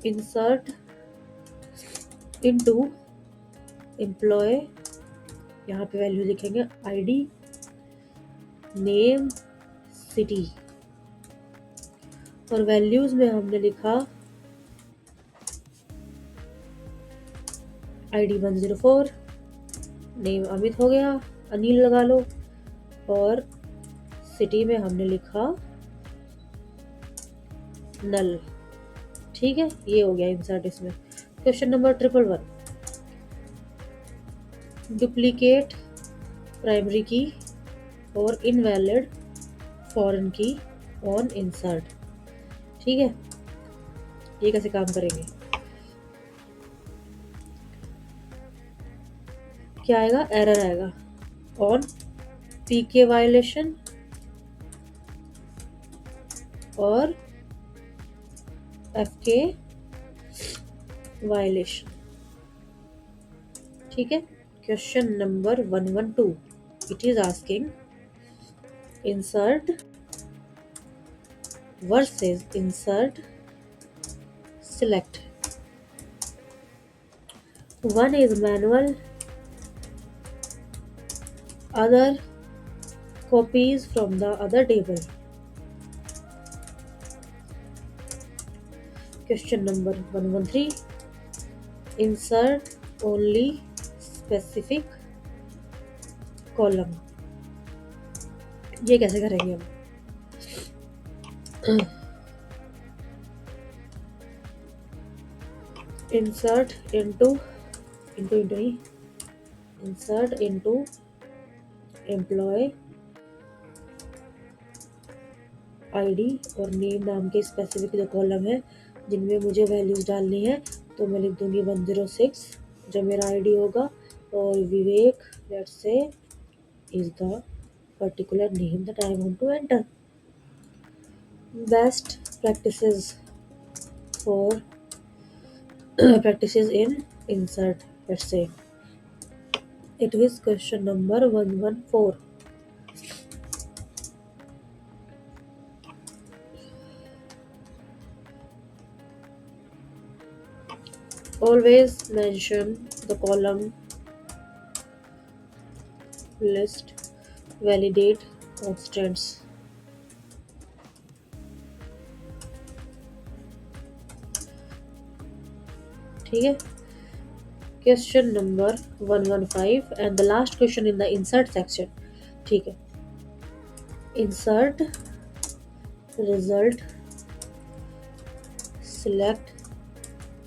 Insert into employee, यहाँ पे वैल्यू लिखेंगे आईडी, नेम, सिटी, और वैल्यूज में हमने लिखा आईडी 104, नेम अमित हो गया, अनिल लगा लो, और सिटी में हमने लिखा नल। ठीक है, ये हो गया इंसर्ट इसमें। क्वेश्चन नंबर 111, डुप्लीकेट प्राइमरी की और इनवैलिड फॉरेन की ऑन इंसर्ट। ठीक है, ये कैसे काम करेंगे? क्या आएगा? एरर आएगा ऑन पीके वायलेशन और एफके वायलेशन। ठीक है, question number 112, it is asking insert versus insert select. One is manual, other copies from the other table. Question number 113, insert only specific column. ये कैसे करेंगे हम? insert into insert into employee ID और name नाम के specific जो column है जिनमें मुझे वैल्यूज डालनी है, तो मैं लिख दूंगी 106 जो मेरा आईडी होगा, और Vivek let's say is the particular name that I want to enter. Best practices for practices in insert, let's say it is question number 114. Always mention the column list, validate constants. ठीक है, question number 115 and the last question in the insert section. ठीक है, insert result select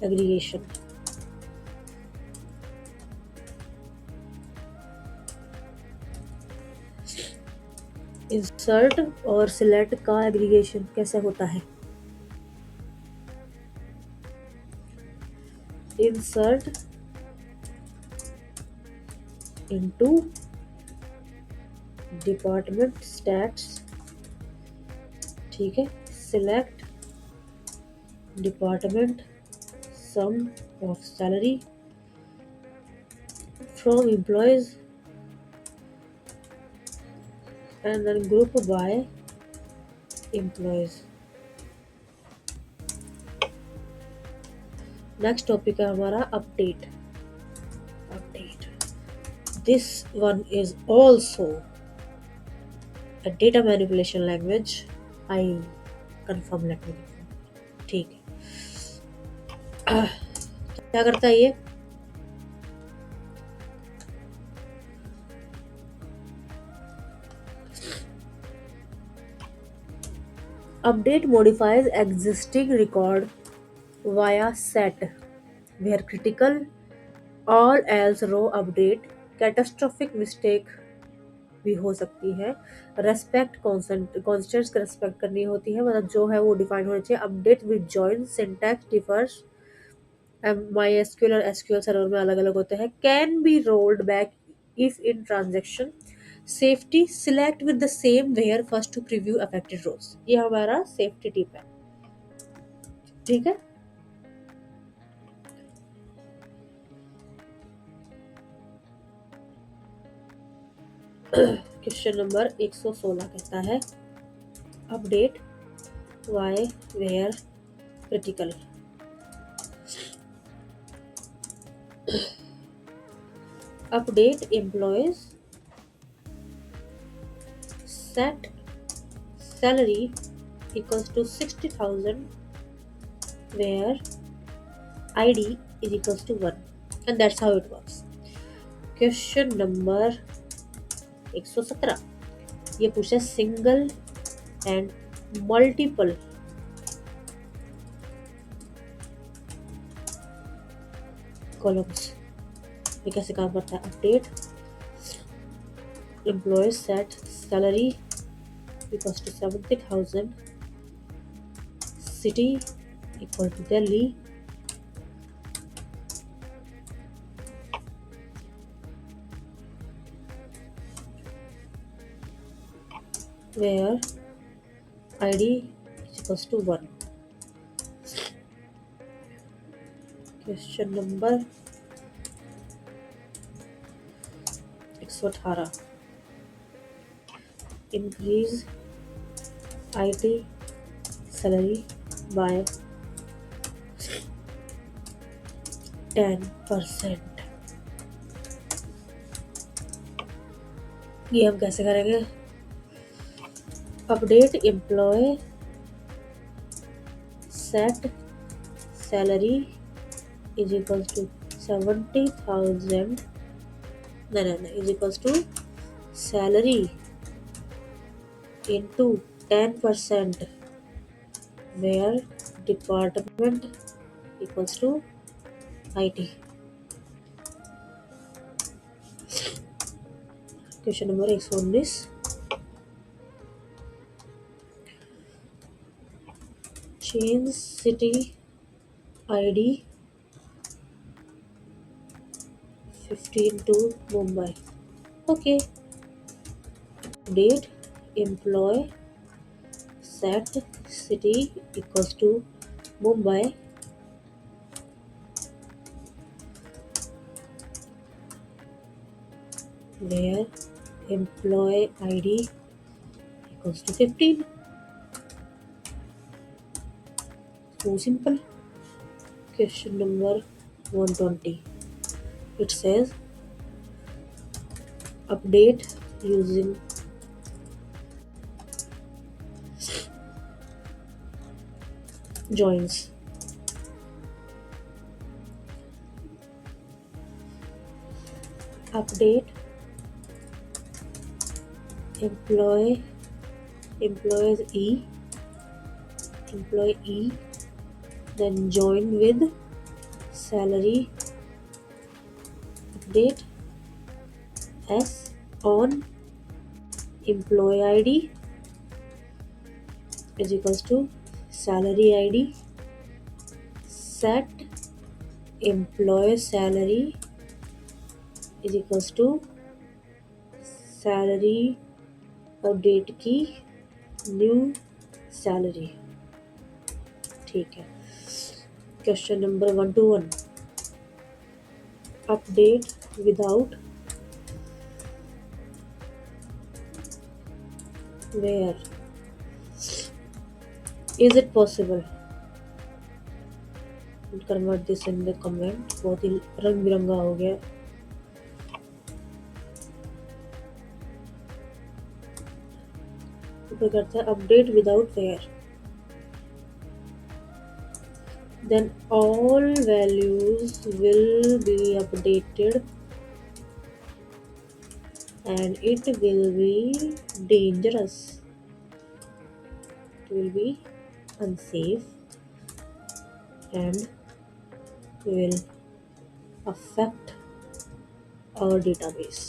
aggregation. Insert और select का aggregation कैसे होता है? Insert into department stats. ठीक है, select department sum of salary from employees and then group by employees. Next topic है हमारा update. This one is also a data manipulation language. I confirm, let me confirm. ठीक है, क्या करता है ये? Update modifies existing record via set where critical, all else row update. Catastrophic mistake भी हो सकती है. रेस्पेक्ट कॉन्स्टेंट्स का रेस्पेक्ट करनी होती है, मतलब जो है वो डिफाइन होना चाहिए. Update with join syntax differs. MySQL और एसक्यूएल सर्वर में अलग अलग होते हैं. Can be rolled back if in transaction. Safety select with the same where first to preview affected rows. ये हमारा सेफ्टी टिप है. ठीक है, क्वेश्चन नंबर 116 कहता है update why where critical. Update employees set salary equals to 60,000 where id is equals to 1, and that's how it works. Question number 117 ये पूछा single and multiple columns ये कैसे काम करता है। Update employee set salary equals to 70,000 city equal to Delhi where id is equals to 1. Question number 118 increase IT salary by 10%। ये हम कैसे करेंगे। Update employee set salary is equals to 70,000 is equals to salary into 10% where department equals to IT। Question number 119 change city ID 15 to Mumbai। okay, date employ set city equals to Mumbai where employee ID equals to 15। so simple। question number 120 it says update using joins। update employees employee then join with salary update s on employee ID is equals to salary ID set employee salary is equals to salary update की new salary. ठीक है। Question number 121 update without where is it possible convert this in the comment. बहुत ही रंग बिरंगा हो गया। ऊपर करता है update without where then all values will be updated and it will be dangerous, it will be unsafe and will affect our database।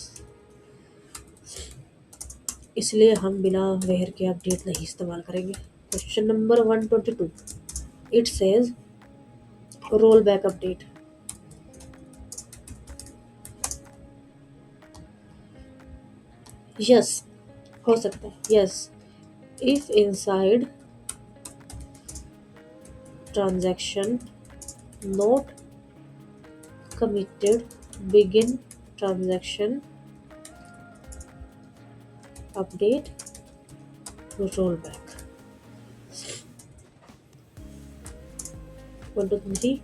इसलिए हम बिना वेयर के अपडेट नहीं इस्तेमाल करेंगे। Question number 122 it says roll back update. Yes हो सकता है। Yes if inside transaction note committed begin transaction update roll back. 1 2 3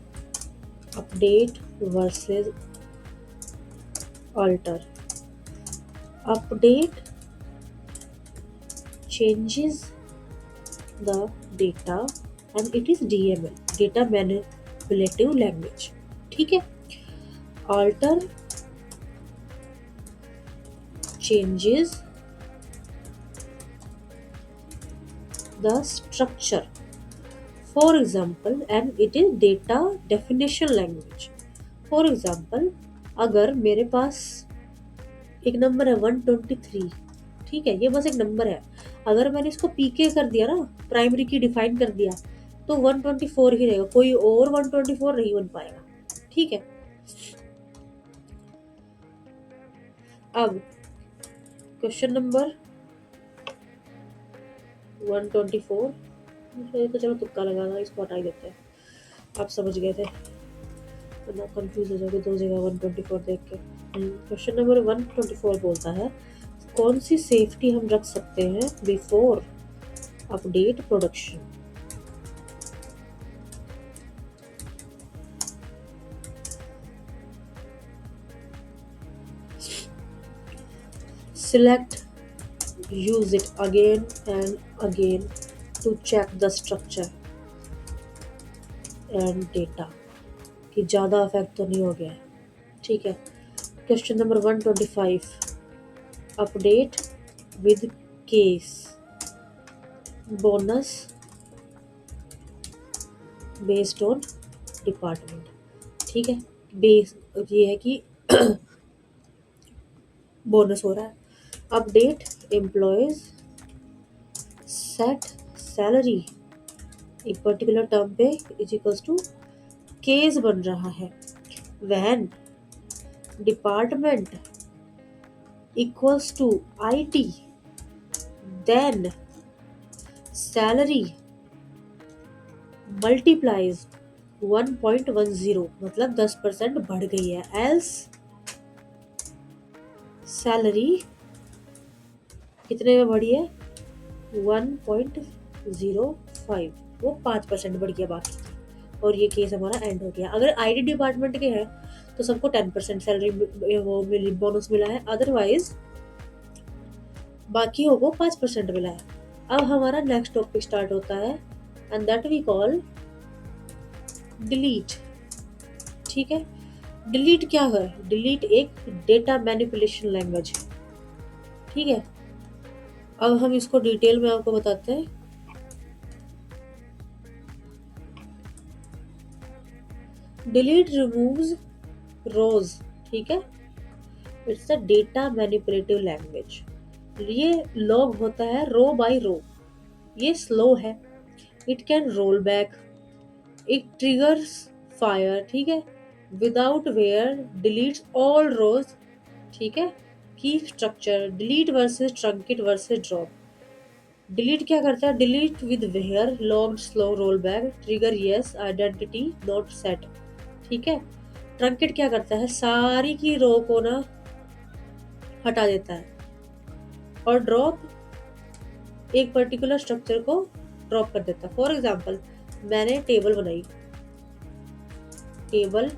update versus alter. Update changes the data and it is DML, data manipulative language. ठीक है। alter changes the structure, for example, and it is data definition language. for example, अगर मेरे पास एक number है 123, ठीक है, ये बस एक नंबर है। अगर मैंने इसको पीके कर दिया ना, प्राइमरी की डिफाइन कर दिया, तो 124 ही रहेगा, कोई और 124 नहीं बन पाएगा। ठीक है। अब क्वेश्चन नंबर 124, तो चलो तुक्का लगा था, इसको हटा ही देते हैं। आप समझ गए थे, वरना कंफ्यूज हो जाओगे दो जगह 124 देख के। क्वेश्चन नंबर 124 बोलता है कौन सी सेफ्टी हम रख सकते हैं before update production. Select use it again and again to check the structure and data कि ज़्यादा अफेक्ट तो नहीं हो गया है। ठीक है। Question number 125 update with case bonus based on department. ठीक है। बेस ये है कि बोनस हो रहा है। अपडेट एम्प्लॉयज सेट सैलरी एक पर्टिकुलर टर्म पे इज इक्वल्स टू केस बन रहा है। When department equals to IT then salary multiplies 1.10, मतलब 10% बढ़ गई है। एल्स सैलरी कितने में बढ़ी है 1.05, वो 5% बढ़ गया बाकी। और ये केस हमारा एंड हो गया। अगर आईटी डिपार्टमेंट के हैं तो सबको 10% सैलरी वो बोनस मिला है, अदरवाइज बाकी को 5% मिला है। अब हमारा नेक्स्ट टॉपिक स्टार्ट होता है and that we call delete. ठीक है। डिलीट क्या है? डिलीट एक डेटा मैनिपुलेशन लैंग्वेज है। ठीक है। अब हम इसको डिटेल में आपको बताते हैं। Delete removes rows. ठीक है। It's a data manipulative language. ये लॉग होता है रो बाय रो। ये स्लो है। It can roll back, it triggers fire. ठीक है। Without where deletes all rows. ठीक है। Key structure delete versus truncate versus drop. Delete क्या करता है? Delete with where logged slow roll back trigger yes identity not set. ठीक है। Truncate क्या करता है? सारी की रो को ना हटा देता है। और ड्रॉप एक पर्टिकुलर स्ट्रक्चर को ड्रॉप कर देता है। फॉर एग्जाम्पल, मैंने टेबल बनाई, टेबल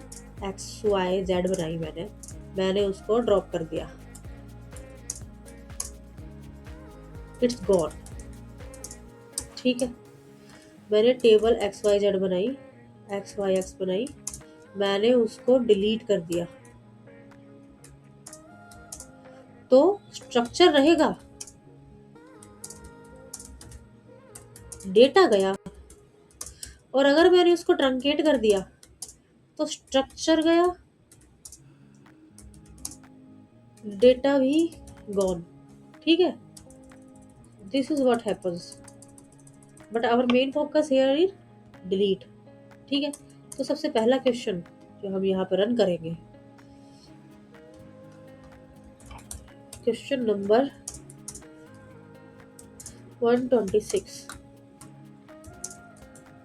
XYZ बनाई, मैंने उसको ड्रॉप कर दिया, इट्स गॉन। ठीक है। मैंने टेबल XYZ बनाई, XYX बनाई, मैंने उसको डिलीट कर दिया, तो स्ट्रक्चर रहेगा, डेटा गया। और अगर मैंने उसको ट्रंकेट कर दिया तो स्ट्रक्चर गया, डेटा भी गॉन। ठीक है। This is what happens, but our main focus here is delete. ठीक है। तो सबसे पहला क्वेश्चन जो हम यहाँ पर रन करेंगे, question number 126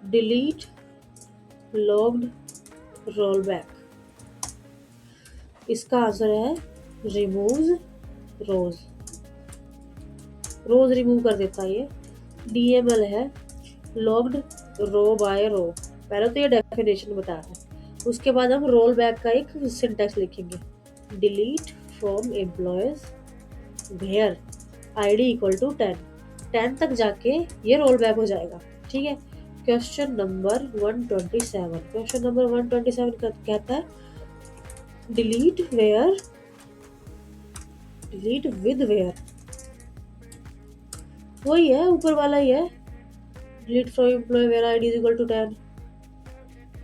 delete logged roll back. इसका आंसर है रिमूव्स रोज। रोज रिमूव कर देता है ये। DML है लॉग्ड रो बाय रो। पहले तो ये डेफिनेशन बताया है, उसके बाद हम रोल बैक का एक सिंटैक्स लिखेंगे। Delete from employees where ID equal to 10 तक जाके ये रोल बैक हो जाएगा। ठीक है। क्वेश्चन नंबर 127, क्वेश्चन नंबर 127 कहता है delete where, delete with where, वही है ऊपर वाला ही है। Delete from employee where ID is equal to 10।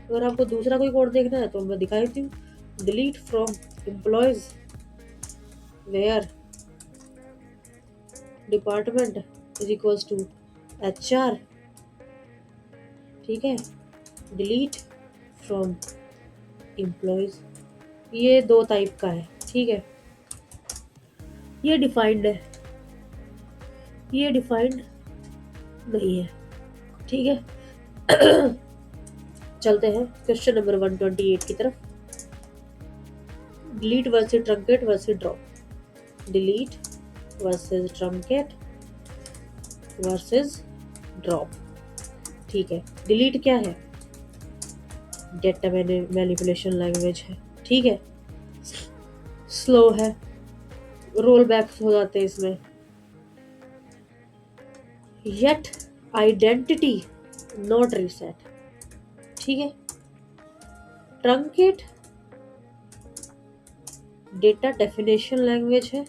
अगर आपको दूसरा कोई कोड देखना है तो मैं दिखा देती हूँ। Delete from employees where department is equals to HR। ठीक है। डिलीट फ्रॉम एम्प्लॉयज, ये 2 टाइप का है। ठीक है। ये डिफाइंड है, ये डिफाइंड नहीं है। ठीक है। चलते हैं क्वेश्चन नंबर 128 की तरफ। Delete versus truncate versus drop. Delete versus truncate versus drop. ठीक है। डिलीट क्या है? डेटा मैनिपुलेशन लैंग्वेज है। ठीक है। स्लो है, रोल बैक हो जाते हैं इसमें। Yet identity not reset. ठीक है। ट्रंकेट डेटा डेफिनेशन लैंग्वेज है,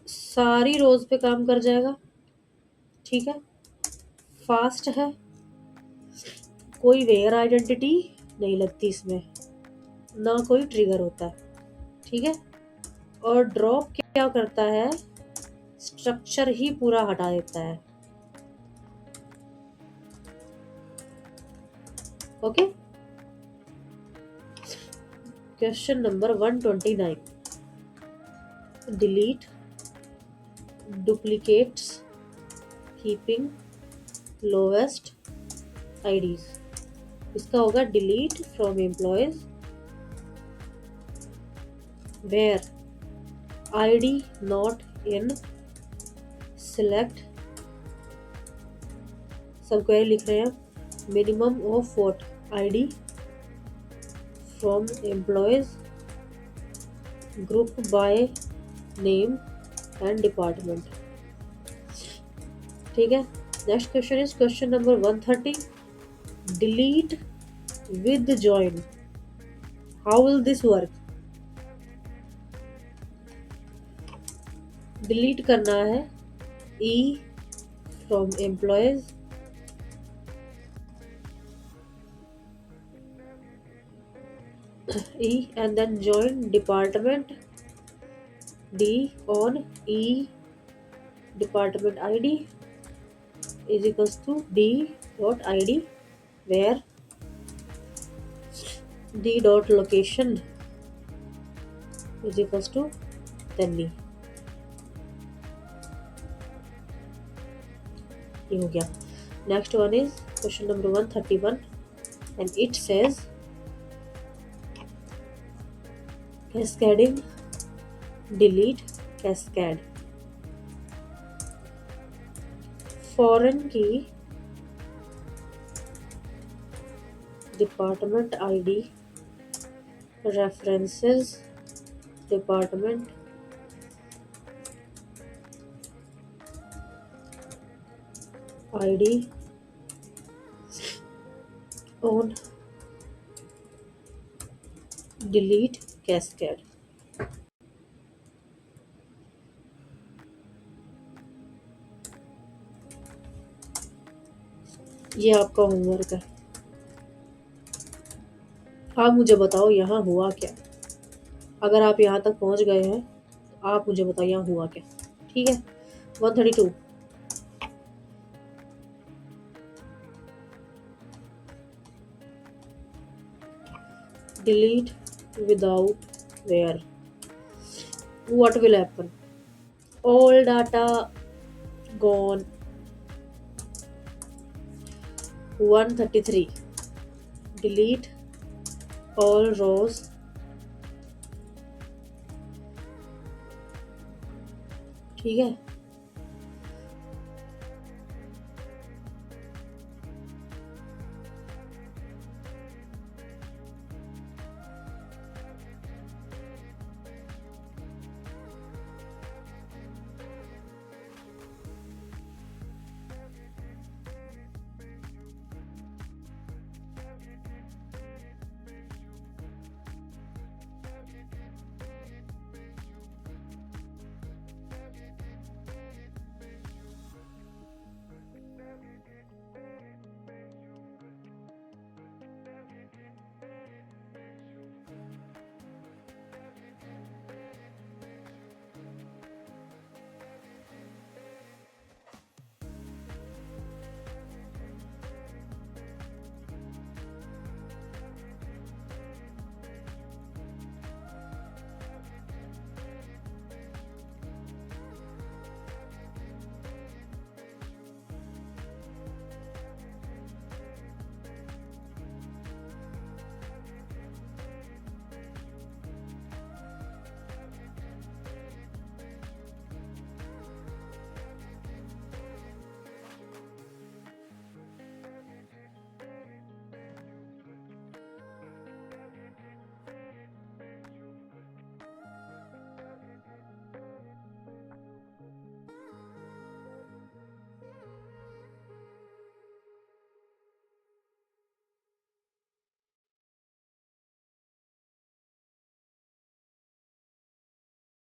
सारी रोज पे काम कर जाएगा। ठीक है। फास्ट है, कोई वेयर आइडेंटिटी नहीं लगती इसमें, ना कोई ट्रिगर होता है। ठीक है। और ड्रॉप क्या करता है? स्ट्रक्चर ही पूरा हटा देता है। Okay. Question number 129। Delete duplicates keeping lowest IDs। इसका होगा delete from employees where ID not in select. Subquery लिख रहे हैं। Minimum of what? ID from employees group by name and department. ठीक है। Next question is question number 130। Delete with join, how will this work? Delete करना है E from employees E and then join department D on E department ID is equals to D dot ID where D dot location is equals to then D। ये हो गया। Next one is question number 131 and it says cascading delete cascade. Foreign key department ID references department ID on delete cascade। ये आपका homework है। आप मुझे बताओ यहाँ हुआ क्या। अगर आप यहाँ तक पहुँच गए हैं तो आप मुझे बताओ यहाँ हुआ क्या। ठीक है। 132। delete without where, what will happen? All data gone। 133 delete all rows ठीक है।